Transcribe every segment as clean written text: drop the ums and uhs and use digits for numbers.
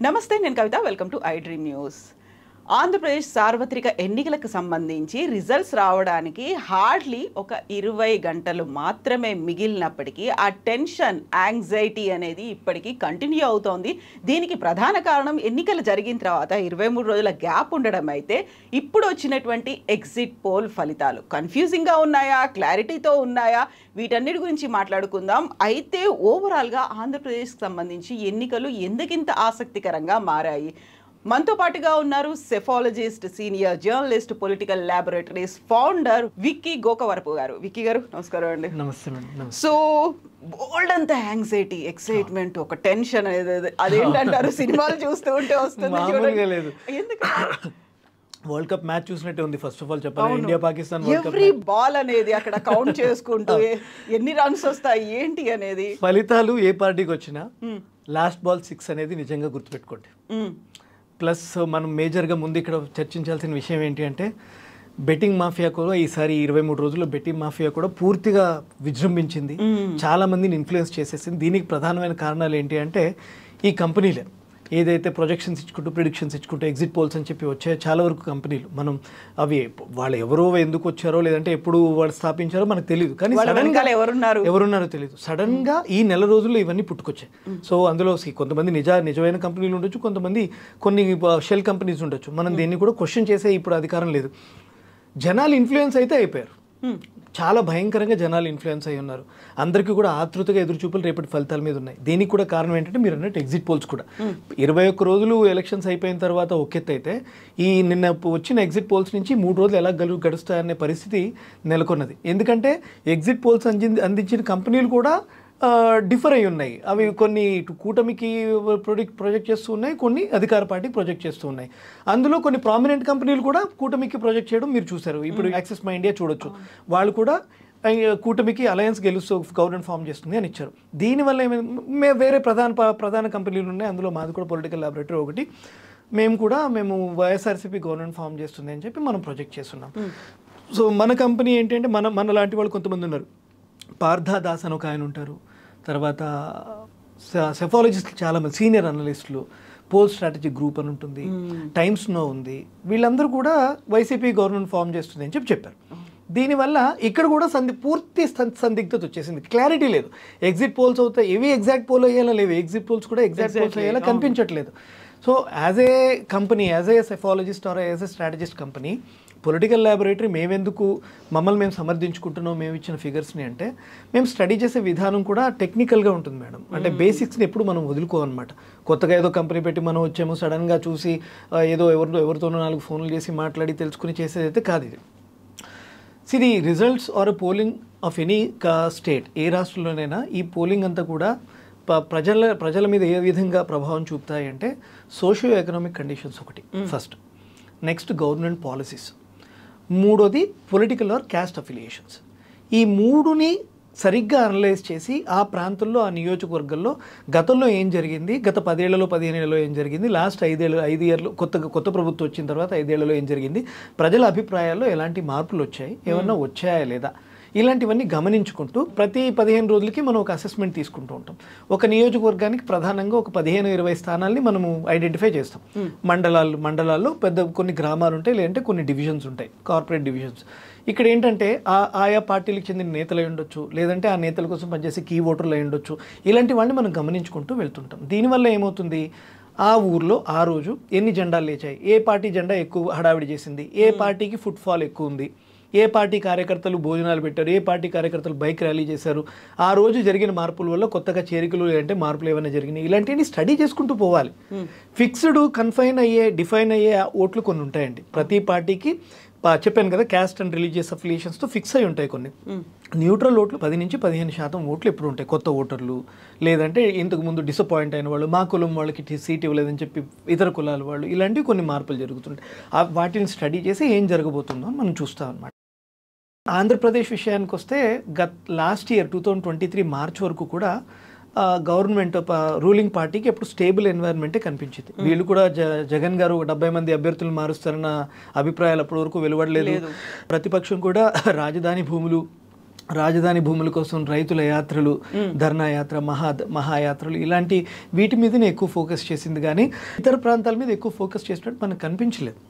నమస్తే, నేను Kavitha. Welcome to I dream news. Andhra Pradesh సార్వత్రిక ఎన్నికలకు సంబంధించి రిజల్ట్స్ రావడానికి హార్డ్లీ ఒక 20 గంటలు మాత్రమే మిగిలినప్పటికీ ఆ టెన్షన్, యాంగ్జైటీ అనేది ఇప్పటికీ కంటిన్యూ అవుతోంది. దీనికి ప్రధాన కారణం ఎన్నికలు జరిగిన తర్వాత 23 రోజుల గ్యాప్ ఉండడం అయితే, ఇప్పుడు వచ్చినటువంటి ఎగ్జిట్ పోల్ ఫలితాలు కన్ఫ్యూజింగ్గా ఉన్నాయా, క్లారిటీతో ఉన్నాయా, వీటన్నిటి గురించి మాట్లాడుకుందాం. అయితే ఓవరాల్గా ఆంధ్రప్రదేశ్కి సంబంధించి ఎన్నికలు ఎందుకింత ఆసక్తికరంగా మారాయి? మనతో పాటుగా ఉన్నారు psephologist, senior journalist, political laboratories founder Vicky Gokavarapu గారు. విక్కీ గారు నమస్కారం అండి. నమస్తే. సో బోల్డ్ అంత యాంగ్జైటీ, ఎక్సైట్మెంట్, ఒక టెన్షన్ అనేది అదేంటంటారు? సినిమాలు చూస్తూ ఉంటే వస్తుంది లేదు. ఎందుకు? వరల్డ్ కప్ మ్యాచ్ చూసినట్టే ఉంది. ఫస్ట్ ఆఫ్ ఆల్ చెప్పాలి, ఇండియా పాకిస్తాన్ ఎవ్రీ బాల్ అనేది అక్కడ కౌంట్ చేసుకుంటూ ఎన్ని రన్స్ వస్తాయి ఏంటి అనేది. ఫలితాలు ఏ పార్టీకి వచ్చినా లాస్ట్ బాల్ 6 అనేది నిజంగా గుర్తుపెట్టుకోండి. ప్లస్ మనం మేజర్గా ముందు ఇక్కడ చర్చించాల్సిన విషయం ఏంటి అంటే, బెట్టింగ్ మాఫియా కూడా ఈసారి 23 రోజుల్లో బెట్టింగ్ మాఫియా కూడా పూర్తిగా విజృంభించింది, చాలా మందిని ఇన్ఫ్లుయెన్స్ చేసేసింది. దీనికి ప్రధానమైన కారణాలు ఏంటి అంటే, ఈ కంపెనీలే ఏదైతే ప్రొజెక్షన్స్ ఇచ్చుకుంటూ, ప్రిడిక్షన్స్ ఇచ్చుకుంటూ, ఎగ్జిట్ పోల్స్ అని చెప్పి వచ్చాయో చాలా వరకు కంపెనీలు, మనం అవి వాళ్ళు ఎవరో ఎందుకు వచ్చారో లేదంటే ఎప్పుడు వాళ్ళు స్థాపించారో మనకు తెలియదు, కానీ సడన్గా ఎవరున్నారో తెలియదు. సడన్గా ఈ నెల రోజుల్లో ఇవన్నీ పుట్టుకొచ్చాయి. సో అందులో కొంతమంది నిజమైన కంపెనీలు ఉండొచ్చు, కొంతమంది కొన్ని షెల్ కంపెనీస్ ఉండొచ్చు. మనం దీన్ని కూడా క్వశ్చన్ చేసే ఇప్పుడు అధికారం లేదు. జనాలు ఇన్ఫ్లుయెన్స్ అయితే అయిపోయారు, చాలా భయంకరంగా జనాలు ఇన్ఫ్లుయెన్స్ అయి ఉన్నారు. అందరికీ కూడా ఆతృతగా ఎదురుచూపులు రేపటి ఫలితాల మీద ఉన్నాయి. దీనికి కూడా కారణం ఏంటంటే, మీరు అన్నట్టు ఎగ్జిట్ పోల్స్ కూడా 21 రోజులు ఎలక్షన్స్ అయిపోయిన తర్వాత ఒకెత్తైతే, ఈ నిన్న వచ్చిన ఎగ్జిట్ పోల్స్ నుంచి 3 రోజులు ఎలా గడుస్తాయనే పరిస్థితి నెలకొన్నది. ఎందుకంటే ఎగ్జిట్ పోల్స్ అందించిన కంపెనీలు కూడా డిఫర్ అయి ఉన్నాయి. అవి కొన్ని కూటమికి ప్రొజెక్ట్ చేస్తూ ఉన్నాయి, కొన్ని అధికార పార్టీకి ప్రొజెక్ట్ చేస్తూ ఉన్నాయి. అందులో కొన్ని ప్రామినెంట్ కంపెనీలు కూడా కూటమికి ప్రొజెక్ట్ చేయడం మీరు చూశారు. ఇప్పుడు యాక్సిస్ మై ఇండియా చూడొచ్చు, వాళ్ళు కూడా కూటమికి అలయన్స్ గెలుస్తూ గవర్నమెంట్ ఫామ్ చేస్తుంది అని ఇచ్చారు. దీనివల్ల వేరే ప్రధాన కంపెనీలు ఉన్నాయి, అందులో మాది కూడా పొలిటికల్ ల్యాబొరేటరీ ఒకటి. మేము వైఎస్ఆర్సీపీ గవర్నమెంట్ ఫామ్ చేస్తుంది అని చెప్పి మనం ప్రొజెక్ట్ చేస్తున్నాం. సో మన కంపెనీ ఏంటంటే, మన లాంటి వాళ్ళు కొంతమంది ఉన్నారు. పార్థా దాస్ అని ఒక ఆయన ఉంటారు, తర్వాత సెఫాలజిస్టులు చాలామంది, సీనియర్ అనలిస్టులు, పోల్ స్ట్రాటజీ గ్రూప్ అని ఉంటుంది, టైమ్స్ నో ఉంది. వీళ్ళందరూ కూడా వైసీపీ గవర్నమెంట్ ఫామ్ చేస్తుంది అని చెప్పారు. దీనివల్ల ఇక్కడ కూడా పూర్తి సందిగ్ధత వచ్చేసింది, క్లారిటీ లేదు. ఎగ్జిట్ పోల్స్ అవుతాయి, ఇవి ఎగ్జాక్ట్ పోల్ అయ్యేలా లేవు, ఎగ్జిట్ పోల్స్ కూడా ఎగ్జాక్ట్ పోల్స్ అయ్యేలా కనిపించట్లేదు. So as a company, as a psephologist or as a strategist company, political laboratory మమ్మల్ని మేము సమర్థించుకుంటున్నాం మేము ఇచ్చిన ఫిగర్స్ని అంటే, మేము స్టడీ చేసే విధానం కూడా టెక్నికల్గా ఉంటుంది మేడం. అంటే బేసిక్స్ని ఎప్పుడు మనం వదులుకోవాలన్నమాట. కొత్తగా ఏదో కంపెనీ పెట్టి మనం వచ్చాము, సడన్గా చూసి ఏదో ఎవరితోనో 4 ఫోన్లు చేసి మాట్లాడి తెలుసుకుని చేసేదైతే కాదు ఇది. The results are polling of any state, ఏ రాష్ట్రంలోనైనా ఈ పోలింగ్ అంతా కూడా ప్రజల మీద ఏ విధంగా ప్రభావం చూపుతాయి అంటే, సోషియో ఎకనామిక్ కండిషన్స్ ఒకటి ఫస్ట్, నెక్స్ట్ గవర్నమెంట్ పాలసీస్, మూడోది పొలిటికల్ ఆర్ క్యాస్ట్ అఫిలియేషన్స్. ఈ మూడుని సరిగ్గా అనలైజ్ చేసి ఆ ప్రాంతంలో, ఆ నియోజకవర్గంలో గతంలో ఏం జరిగింది, గత 10 ఏళ్లలో 15 ఏళ్లలో ఏం జరిగింది, లాస్ట్ 5 ఏళ్ళు కొత్త ప్రభుత్వం వచ్చిన తర్వాత 5 ఏళ్లలో ఏం జరిగింది, ప్రజల అభిప్రాయాల్లో ఎలాంటి మార్పులు వచ్చాయి, ఏమన్నా వచ్చాయా లేదా, ఇలాంటివన్నీ గమనించుకుంటూ ప్రతి 15 రోజులకి మనం ఒక అసెస్మెంట్ తీసుకుంటూ ఉంటాం. ఒక నియోజకవర్గానికి ప్రధానంగా ఒక 15-20 స్థానాల్ని మనము ఐడెంటిఫై చేస్తాం. మండలాల్లో కొన్ని గ్రామాలు ఉంటాయి, లేదంటే కొన్ని డివిజన్స్ ఉంటాయి, కార్పొరేట్ డివిజన్స్. ఇక్కడ ఏంటంటే ఆయా పార్టీలకు చెందిన నేతలు అయి ఉండొచ్చు, లేదంటే ఆ నేతల కోసం పనిచేసే కీ ఓటర్లు అయి ఉండొచ్చు. ఇలాంటి వాడిని మనం గమనించుకుంటూ వెళ్తుంటాం. దీనివల్ల ఏమవుతుంది, ఆ ఊర్లో ఆ రోజు ఎన్ని జెండాలు లేచాయి, ఏ పార్టీ జెండా ఎక్కువ హడావిడి చేసింది, ఏ పార్టీకి ఫుట్ఫాల్ ఎక్కువ ఉంది, ఏ పార్టీ కార్యకర్తలు భోజనాలు పెట్టారు, ఏ పార్టీ కార్యకర్తలు బైక్ ర్యాలీ చేశారు, ఆ రోజు జరిగిన మార్పుల వల్ల కొత్తగా చేరికలు అంటే మార్పులు ఏమైనా జరిగినాయి, ఇలాంటివన్నీ స్టడీ చేసుకుంటూ పోవాలి. ఫిక్స్డ్ డిఫైన్ అయ్యే ఓట్లు కొన్ని ఉంటాయండి ప్రతి పార్టీకి. చెప్పాను కదా, క్యాస్ట్ అండ్ రిలీజియస్ అఫిలియేషన్స్తో ఫిక్స్ అయి ఉంటాయి కొన్ని. న్యూట్రల్ ఓట్లు 10 నుంచి 15% ఓట్లు ఎప్పుడు ఉంటాయి, కొత్త ఓటర్లు, లేదంటే ఇంతకుముందు డిసప్పాయింట్ అయిన వాళ్ళు, మా కులం వాళ్ళకి సీట్ ఇవ్వలేదని చెప్పి ఇతర కులాల వాళ్ళు, ఇలాంటివి కొన్ని మార్పులు జరుగుతుంటాయి. వాటిని స్టడీ చేసి ఏం జరగబోతుందో అని మనం చూస్తాం అన్నమాట. ఆంధ్రప్రదేశ్ విషయానికి వస్తే లాస్ట్ ఇయర్ 2023 మార్చ్ వరకు కూడా గవర్నమెంట్ రూలింగ్ పార్టీకి ఎప్పుడు స్టేబుల్ ఎన్వైరన్మెంటే కనిపించింది. వీళ్ళు కూడా జగన్ గారు 70 మంది అభ్యర్థులను మారుస్తారన్న అభిప్రాయాలు అప్పటి వరకు వెలువడలేదు. ప్రతిపక్షం కూడా రాజధాని భూములు రాజధాని భూముల కోసం రైతుల యాత్రలు, ధర్నా యాత్ర, మహాయాత్రలు ఇలాంటి వీటి మీదనే ఎక్కువ ఫోకస్ చేసింది కానీ ఇతర ప్రాంతాల మీద ఎక్కువ ఫోకస్ చేసినట్టు మనకు కనిపించలేదు.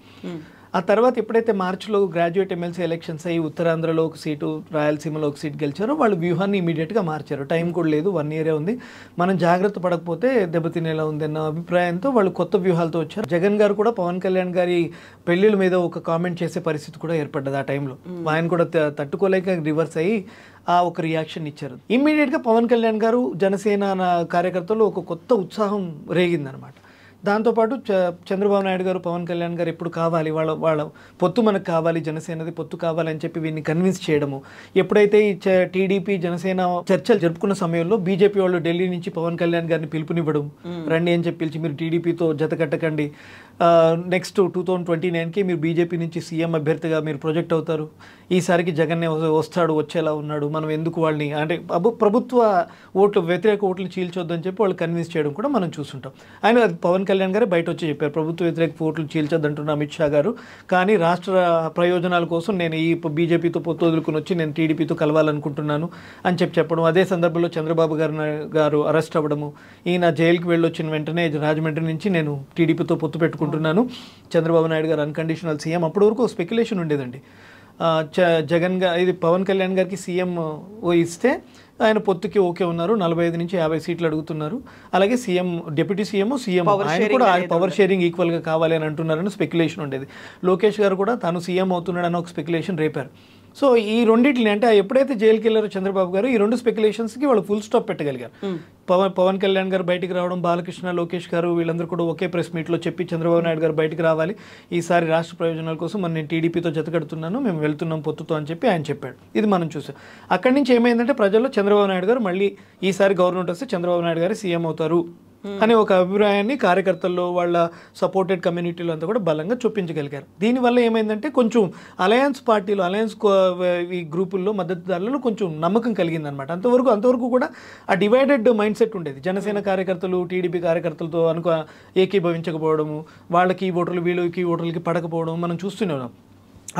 ఆ తర్వాత ఎప్పుడైతే మార్చిలో గ్రాడ్యుయేట్ ఎమ్మెల్సీ ఎలక్షన్స్ అయ్యి ఉత్తరాంధ్రలో ఒక సీటు, రాయలసీమలో ఒక సీట్ గెలిచారో వాళ్ళు వ్యూహాన్ని ఇమీడియట్గా మార్చారు. టైం కూడా లేదు, 1 year ఉంది, మనం జాగ్రత్త పడకపోతే దెబ్బతినేలా ఉంది అన్న అభిప్రాయంతో వాళ్ళు కొత్త వ్యూహాలతో వచ్చారు. జగన్ గారు కూడా పవన్ కళ్యాణ్ గారి పెళ్లిళ్ళ మీద ఒక కామెంట్ చేసే పరిస్థితి కూడా ఏర్పడ్డది ఆ టైంలో. ఆయన కూడా తట్టుకోలేక రివర్స్ అయ్యి ఆ ఒక రియాక్షన్ ఇచ్చారు. ఇమ్మీడియట్గా పవన్ కళ్యాణ్ గారు, జనసేన కార్యకర్తలు ఒక కొత్త ఉత్సాహం రేగిందనమాట. దాంతోపాటు చంద్రబాబు నాయుడు గారు, పవన్ కళ్యాణ్ గారు ఎప్పుడు కావాలి, వాళ్ళ పొత్తు మనకు కావాలి, జనసేనది పొత్తు కావాలని చెప్పి వీళ్ళని కన్విన్స్ చేయడము. ఎప్పుడైతే ఈ టీడీపీ జనసేన చర్చలు జరుపుకున్న సమయంలో బీజేపీ వాళ్ళు ఢిల్లీ నుంచి పవన్ కళ్యాణ్ గారిని పిలుపునివ్వడం, రండి అని చెప్పి పిలిచి మీరు టీడీపీతో జత కట్టకండి, నెక్స్ట్ 2029కి మీరు బీజేపీ నుంచి సీఎం అభ్యర్థిగా మీరు ప్రొజెక్ట్ అవుతారు, ఈసారికి జగన్నే వచ్చేలా ఉన్నాడు, మనం ఎందుకు వాళ్ళని అంటే ప్రభుత్వ ఓట్లు, వ్యతిరేక ఓట్లు చీల్చొద్దని చెప్పి వాళ్ళు కన్విన్స్ చేయడం కూడా మనం చూస్తుంటాం. ఆయన పవన్ కళ్యాణ్ గారు బయట వచ్చి చెప్పారు, ప్రభుత్వ వ్యతిరేక ఓట్లు చీల్చొద్దంటున్న అమిత్ షా గారు, కానీ రాష్ట్ర ప్రయోజనాల కోసం నేను ఈ బీజేపీతో పొత్తు వదులుకుని వచ్చి నేను టీడీపీతో కలవాలనుకుంటున్నాను అని చెప్పడం. అదే సందర్భంలో చంద్రబాబు గారు అరెస్ట్ అవ్వడము, ఈయన జైలుకి వెళ్ళొచ్చిన వెంటనే రాజమండ్రి నుంచి నేను టీడీపీతో పొత్తు పెట్టుకుంటున్నాను, చంద్రబాబు నాయుడు గారు అన్కండిషనల్ సీఎం. అప్పటి వరకు స్పెక్యులేషన్ ఉండేదండి, జగన్ గారు ఇది పవన్ కళ్యాణ్ గారికి సీఎం ఇస్తే ఆయన పొత్తుకి ఓకే ఉన్నారు, 45 నుంచి 50 సీట్లు అడుగుతున్నారు, అలాగే సీఎం, డిప్యూటీ సీఎం ఆయన కూడా పవర్ షేరింగ్ ఈక్వల్గా కావాలి అని అంటున్నారని స్పెక్యులేషన్ ఉండేది. లోకేష్ గారు కూడా తాను సీఎం అవుతున్నాడని ఒక స్పెక్యులేషన్ రేపారు. సో ఈ రెండింటిని అంటే ఎప్పుడైతే జైలుకి వెళ్ళారో చంద్రబాబు గారు, ఈ 2 స్పెక్యులేషన్స్కి వాళ్ళు ఫుల్ స్టాప్ పెట్టగలిగారు. పవన్ కళ్యాణ్ గారు బయటికి రావడం, బాలకృష్ణ, లోకేష్ గారు వీళ్ళందరూ కూడా ఒకే ప్రెస్ మీట్లో చెప్పి చంద్రబాబు నాయుడు గారు బయటికి రావాలి, ఈసారి రాష్ట్ర ప్రయోజనాల కోసం నేను టీడీపీతో జతకడుతున్నాను, మేము వెళ్తున్నాం పొత్తుతో అని చెప్పి ఆయన చెప్పాడు. ఇది మనం చూసాం. అక్కడి నుంచి ఏమైందంటే ప్రజల్లో చంద్రబాబు నాయుడు గారు మళ్ళీ ఈసారి గవర్నమెంట్ వస్తే చంద్రబాబు నాయుడు గారు సీఎం అవుతారు అనే ఒక అభిప్రాయాన్ని కార్యకర్తల్లో, వాళ్ళ సపోర్టెడ్ కమ్యూనిటీలో అంతా కూడా బలంగా చూపించగలిగారు. దీనివల్ల ఏమైందంటే కొంచెం అలయన్స్ పార్టీలు, ఈ గ్రూపుల్లో మద్దతుదారులలో కొంచెం నమ్మకం కలిగిందనమాట. అంతవరకు కూడా ఆ డివైడెడ్ మైండ్ సెట్ ఉండేది. జనసేన కార్యకర్తలు టీడీపీ కార్యకర్తలతో ఏకీభవించకపోవడము, వాళ్ళకి ఓటర్లు వీళ్ళకి ఓటర్లకి పడకపోవడం మనం చూస్తూనే ఉన్నాం.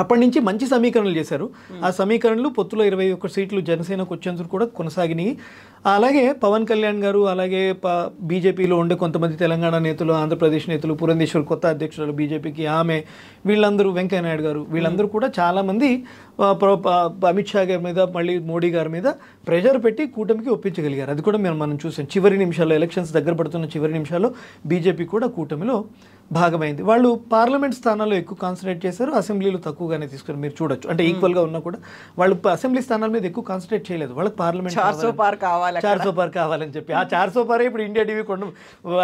అప్పటి నుంచి మంచి సమీకరణలు చేశారు. ఆ సమీకరణలు పొత్తులో 21 సీట్లు జనసేనకు వచ్చేందుకు కూడా కొనసాగినాయి. అలాగే పవన్ కళ్యాణ్ గారు, అలాగే బీజేపీలో ఉండే కొంతమంది తెలంగాణ నేతలు, ఆంధ్రప్రదేశ్ నేతలు, పురంధేశ్వర్ కొత్త అధ్యక్షురాలు బీజేపీకి, ఆమె, వీళ్ళందరూ, వెంకయ్యనాయుడు గారు, వీళ్ళందరూ కూడా చాలామంది అమిత్ షా గారి మీద, మళ్ళీ మోడీ గారి మీద ప్రెషర్ పెట్టి కూటమికి ఒప్పించగలిగారు. అది కూడా మనం చూసాం. చివరి నిమిషాల్లో, ఎలక్షన్స్ దగ్గర పడుతున్న చివరి నిమిషాల్లో బీజేపీ కూడా కూటమిలో భాగమైంది. వాళ్ళు పార్లమెంట్ స్థానాల్లో ఎక్కువ కాన్సన్ట్రేట్ చేశారు, అసెంబ్లీలో తక్కువగానే తీసుకుని మీరు చూడొచ్చు. అంటే ఈక్వల్గా ఉన్నా కూడా వాళ్ళు అసెంబ్లీ స్థానాల మీద ఎక్కువ కాన్సన్ట్రేట్ చేయలేదు. వాళ్ళకి పార్లమెంట్ 400 పార్ కావాలని చెప్పి ఆ 400 పారే ఇప్పుడు ఇండియా టీవీ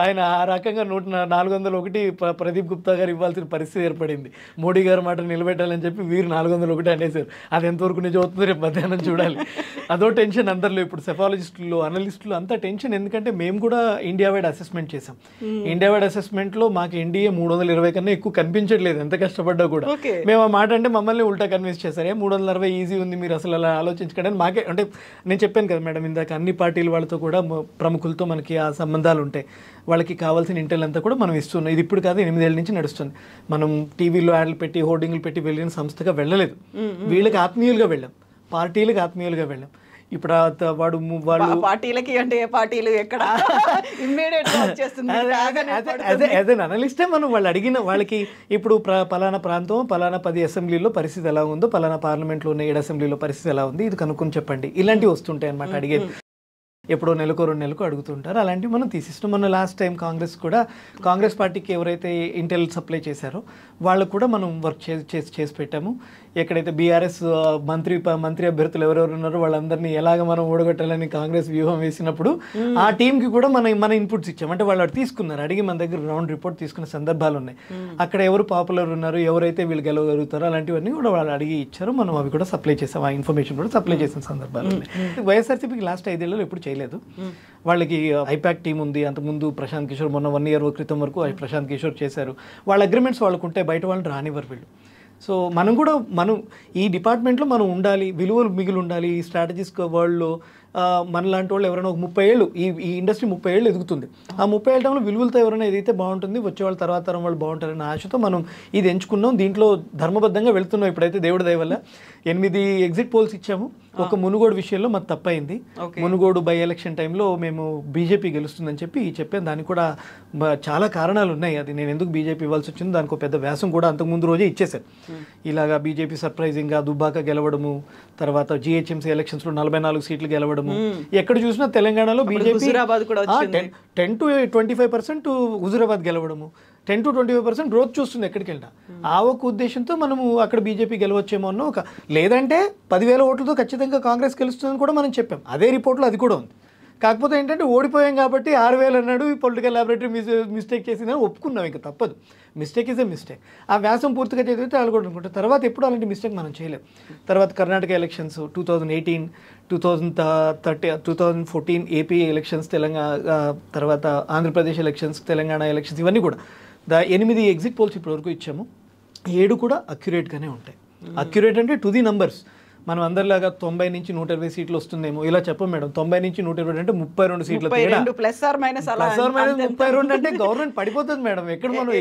ఆయన ఆ రకంగా 401 ప్రదీప్ గుప్తా గారు ఇవ్వాల్సిన పరిస్థితి ఏర్పడింది. మోడీ గారు మాట నిలబెట్టాలని చెప్పి వీరు 401 అనేసారు. అది ఎంతవరకు నిజం అవుతుందో రేపు మధ్యాహ్నం చూడాలి. అదో టెన్షన్ అందరిలో ఇప్పుడు, సెఫాలజిస్టులు, అనలిస్టులు అంతా టెన్షన్. ఎందుకంటే మేము కూడా ఇండియా వైడ్ అసెస్మెంట్ చేసాం. ఇండియా వైడ్ అసెస్మెంట్లో మాకు ఎన్డీఏ 320 కన్నా ఎక్కువ కనిపించట్లేదు, ఎంత కష్టపడ్డా కూడా. మేము ఆ మాట అంటే మమ్మల్ని ఉల్టా కన్విన్స్ చేశారు. 340 ఈజీ ఉంది, మీరు అసలు అలా ఆలోచించకండి. మాకే అంటే నేను చెప్పాను కదా మేడం ఇందాక, అన్ని పార్టీల వాళ్ళతో కూడా ప్రముఖులతో మనకి ఆ సంబంధాలు ఉంటాయి. వాళ్ళకి కావాల్సిన ఇంటెల్ అంతా కూడా మనం ఇస్తున్నాం. ఇది ఇప్పుడు కాదు, 8 ఏళ్ళ నుంచి నడుస్తుంది. మనం టీవీలో యాడ్లు పెట్టి, హోర్డింగ్లు పెట్టి వెళ్ళిన సంస్థగా వెళ్ళలేదు. వీళ్ళకి ఆత్మీయులుగా వెళ్ళాం, పార్టీలకు ఆత్మీయులుగా వెళ్ళాం. ఇప్పుడు వాళ్ళు పార్టీలకి అంటే ఏ పార్టీలు ఎక్కడ అనలిస్టే మనం వాళ్ళు అడిగిన వాళ్ళకి ఇప్పుడు పలానా ప్రాంతం, పలానా 10 అసెంబ్లీలో పరిస్థితి ఎలా ఉందో, పలానా పార్లమెంట్లో ఉన్న 7 అసెంబ్లీలో పరిస్థితి ఎలా ఉంది, ఇది కనుక్కొని చెప్పండి, ఇలాంటివి వస్తుంటాయి అన్నమాట అడిగేది. ఎప్పుడో నెలకో 2 నెలలకు అడుగుతుంటారు. అలాంటివి మనం తీసిస్తాం. మన లాస్ట్ టైం కాంగ్రెస్ పార్టీకి ఎవరైతే ఇంటెల్ సప్లై చేశారో వాళ్ళకు కూడా మనం వర్క్ చేసి పెట్టాము. ఎక్కడైతే బీఆర్ఎస్ మంత్రి అభ్యర్థులు ఎవరెవరు ఉన్నారో వాళ్ళందరినీ ఎలాగ మనం ఓడగొట్టాలని కాంగ్రెస్ వ్యూహం వేసినప్పుడు ఆ టీంకి కూడా మన ఇన్పుట్స్ ఇచ్చాం. అంటే వాళ్ళు తీసుకున్నారు, అడిగి మన దగ్గర గ్రౌండ్ రిపోర్ట్ తీసుకున్న సందర్భాలు ఉన్నాయి. అక్కడ ఎవరు పాపులర్ ఉన్నారు, ఎవరైతే వీళ్ళు గెలవగలుగుతారో అలాంటివన్నీ కూడా వాళ్ళు అడిగి ఇచ్చారు. మనం అవి కూడా సప్లై చేసాం, ఆ ఇన్ఫర్మేషన్ కూడా సప్లై చేసిన సందర్భాలు ఉన్నాయి. వైఎస్ఆర్సీపీకి లాస్ట్ 5 ఏళ్ళలో ఎప్పుడు చేయలేదు. వాళ్ళకి ఐపాక్ టీం ఉంది. అంతకుముందు ప్రశాంత్ కిషోర్, మొన్న 1 year క్రితం వరకు ప్రశాంత్ కిషోర్ చేశారు. వాళ్ళ అగ్రిమెంట్స్ వాళ్ళకు ఉంటే బయట వాళ్ళని రానివ్వరు వీళ్ళు. సో మనం ఈ డిపార్ట్మెంట్లో మనం ఉండాలి, విలువలు మిగిలి ఉండాలి. ఈ స్ట్రాటజిస్ వరల్డ్లో మనలాంటి వాళ్ళు ఎవరైనా ఒక 30 ఏళ్ళు, ఈ ఇండస్ట్రీ 30 ఏళ్ళు ఎదుగుతుంది. ఆ 30 ఏళ్ళ టైంలో విలువలతో ఎవరైనా ఏదైతే బాగుంటుంది, వచ్చే వాళ్ళ తర్వాత తరం వాళ్ళు బాగుంటారన్న ఆశతో మనం ఇది ఎంచుకున్నాం. దీంట్లో ధర్మబద్ధంగా వెళ్తున్నాం. ఇప్పుడైతే దేవుడి దయ వల్ల 8 ఎగ్జిట్ పోల్స్ ఇచ్చాము. ఒక మునుగోడు విషయంలో మాకు తప్పైంది. మునుగోడు బై ఎలక్షన్ టైంలో మేము బీజేపీ గెలుస్తుందని చెప్పాను. దానికి కూడా చాలా కారణాలు ఉన్నాయి. అది నేను ఎందుకు బీజేపీ ఇవ్వాల్సి వచ్చింది దానికి ఒక పెద్ద వ్యాసం కూడా అంతకుముందు రోజే ఇచ్చేసాను. ఇలాగా బీజేపీ సర్ప్రైజింగ్గా దుబ్బాక గెలవడము, తర్వాత జిహెచ్ఎంసీ ఎలక్షన్స్లో 44 సీట్లు గెలవడము, ఎక్కడ చూసినా తెలంగాణలో బీజేపీ 10 to 25% హుజూరాబాద్ గెలవడము, 10 to 25% గ్రోత్ చూస్తుంది ఎక్కడికి వెళ్ళినా. ఆ ఒక ఉద్దేశంతో మనము అక్కడ బీజేపీ గెలవచ్చేమో అన్న ఒక, లేదంటే 10,000 ఓట్లతో ఖచ్చితంగా కాంగ్రెస్ గెలుస్తుందని కూడా మనం చెప్పాం. అదే రిపోర్ట్లో అది కూడా ఉంది. కాకపోతే ఏంటంటే ఓడిపోయాం కాబట్టి 6,000 అన్నాడు, ఈ పొలిటికల్ ల్యాబొరేటరీ మిస్టేక్ చేసిందని ఒప్పుకున్నాం. ఇంకా తప్పదు, మిస్టేక్ ఇస్ ఎ మిస్టేక్. ఆ వ్యాసం పూర్తిగా చదివితే వాళ్ళు కూడా అనుకుంటారు. తర్వాత ఎప్పుడు అలాంటి మిస్టేక్ మనం చేయలేం. తర్వాత Karnataka elections 2018, 2013, 2014 AP elections, Telangana తర్వాత ఆంధ్రప్రదేశ్ ఎలక్షన్స్, తెలంగాణ ఎలక్షన్స్, ఇవన్నీ కూడా 8 ఎగ్జిట్ పోల్స్ ఇప్పటివరకు ఇచ్చాము. 7 కూడా అక్యురేట్గానే ఉంటాయి. అక్యురేట్ అంటే టు ది నంబర్స్. మనం అందరిలాగా 90 నుంచి 120 సీట్లు వస్తుందేమో ఇలా చెప్పం మేడం. 90 నుంచి 120 అంటే 32 సీట్లు. ప్లస్ ఆర్ మైనస్ 32 అంటే గవర్నమెంట్ పడిపోతుంది మేడం. ఎక్కడ మనం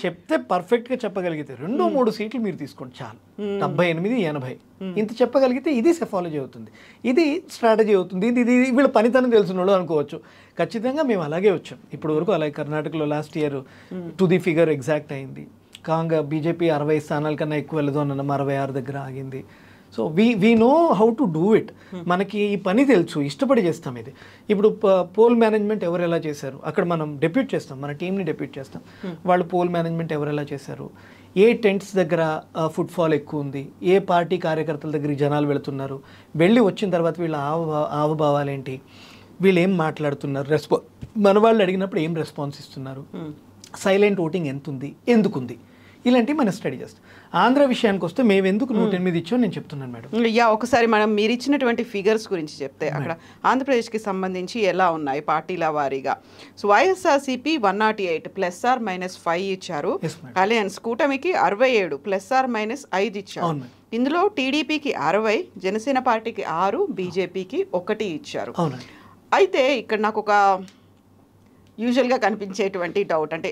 చెప్తే పర్ఫెక్ట్ గా చెప్పగలిగితే 2-3 సీట్లు మీరు తీసుకోండి చాలు. 78, 80 ఇంత చెప్పగలిగితే ఇది సెఫాలజీ అవుతుంది, ఇది స్ట్రాటజీ అవుతుంది, ఇది వీళ్ళ పనితనం తెలిసిన వాళ్ళు అనుకోవచ్చు. ఖచ్చితంగా మేము అలాగే వచ్చాం ఇప్పుడు వరకు. అలాగే కర్ణాటకలో last year to the figure exact అయింది. బీజేపీ 60 స్థానాల కన్నా ఎక్కువ వెళ్ళదు అన్న 66 దగ్గర ఆగింది. So we know how to do it. మనకి ఈ పని తెలుసు, ఇష్టపడి చేస్తాం ఇది. ఇప్పుడు పోల్ మేనేజ్మెంట్ ఎవరు ఎలా చేశారు అక్కడ మనం డెప్యూట్ చేస్తాం, మన టీంని డెప్యూట్ చేస్తాం. వాళ్ళు పోల్ మేనేజ్మెంట్ ఎవరు ఎలా చేశారు, ఏ టెంట్స్ దగ్గర ఫుట్ఫాల్ ఎక్కువ ఉంది, ఏ పార్టీ కార్యకర్తల దగ్గరికి జనాలు వెళుతున్నారు, వెళ్ళి వచ్చిన తర్వాత వీళ్ళ ఆవభావాలు ఏంటి, వీళ్ళు ఏం మాట్లాడుతున్నారు, మన వాళ్ళు అడిగినప్పుడు ఏం రెస్పాన్స్ ఇస్తున్నారు, సైలెంట్ ఓటింగ్ ఎంత ఉంది, ఎందుకుంది, ఇలాంటివి మనం స్టడీ చేస్తాం. ఆంధ్ర విషయానికి వస్తే మేము ఎందుకు 108 ఇచ్చామో నేను చెప్తున్నాను మేడం. ఒకసారి మనం మీరు ఇచ్చినటువంటి ఫిగర్స్ గురించి చెప్తే అక్కడ ఆంధ్రప్రదేశ్కి సంబంధించి ఎలా ఉన్నాయి పార్టీల వారీగా. సో వైఎస్ఆర్సీపీ 108 +/- 5 ఇచ్చారు. అలయన్స్ కూటమికి 67 +/- 5 ఇచ్చారు. ఇందులో టీడీపీకి 60, జనసేన పార్టీకి 6, బీజేపీకి 1 ఇచ్చారు. అయితే ఇక్కడ నాకు ఒక యూజువల్గా కనిపించేటువంటి డౌట్ అంటే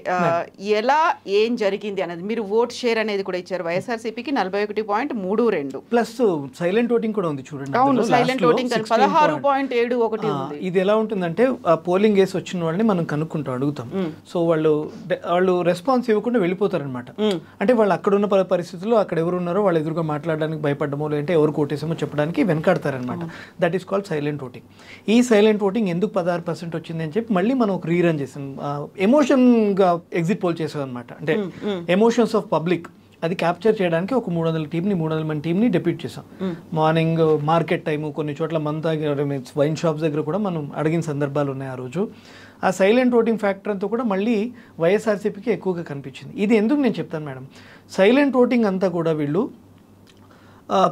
ఎలా ఏం జరిగింది అనేది. మీరు ఓట్ షేర్ అనేది కూడా ఇచ్చారు. వైఎస్ఆర్సీపీకి 41.32 ప్లస్ సైలెంట్ ఓటింగ్ కూడా ఉంది చూడండి. అవును, సైలెంట్ ఓటింగ్ 16.71 ఉంది. ఇది ఎలా ఉంటుందంటే పోలింగ్ కేసు వచ్చిన వాళ్ళని మనం కనుక్కుంటాం, అడుగుతాం. సో వాళ్ళు రెస్పాన్స్ ఇవ్వకుండా వెళ్ళిపోతారనమాట. అంటే వాళ్ళు అక్కడ ఉన్న పరిస్థితుల్లో అక్కడ ఎవరు ఉన్నారో వాళ్ళు ఎదురుగా మాట్లాడడానికి భయపడమో, లేదంటే ఎవరు కోటేసామో చెప్పడానికి వెనకాడతారనమాట. That is called silent voting. ఈ సైలెంట్ ఓటింగ్ ఎందుకు 16% వచ్చింది అని చెప్పి మళ్ళీ మనం ఒక రీరన్ చేసాం. ఎమోషన్గా ఎగ్జిట్ పోల్ చేసాం అనమాట. అంటే ఎమోషన్స్ ఆఫ్ పబ్లిక్ అది క్యాప్చర్ చేయడానికి ఒక 300 మంది టీంని డెప్యూట్ చేసాం. మార్నింగ్ మార్కెట్ టైము, కొన్ని చోట్ల వైన్ షాప్స్ దగ్గర కూడా మనం అడిగిన సందర్భాలు ఉన్నాయి ఆ రోజు. ఆ సైలెంట్ ఓటింగ్ ఫ్యాక్టర్ అంతా కూడా మళ్ళీ వైఎస్ఆర్సీపీకి ఎక్కువగా కనిపించింది. ఇది ఎందుకు నేను చెప్తాను మేడం, సైలెంట్ ఓటింగ్ అంతా కూడా వీళ్ళు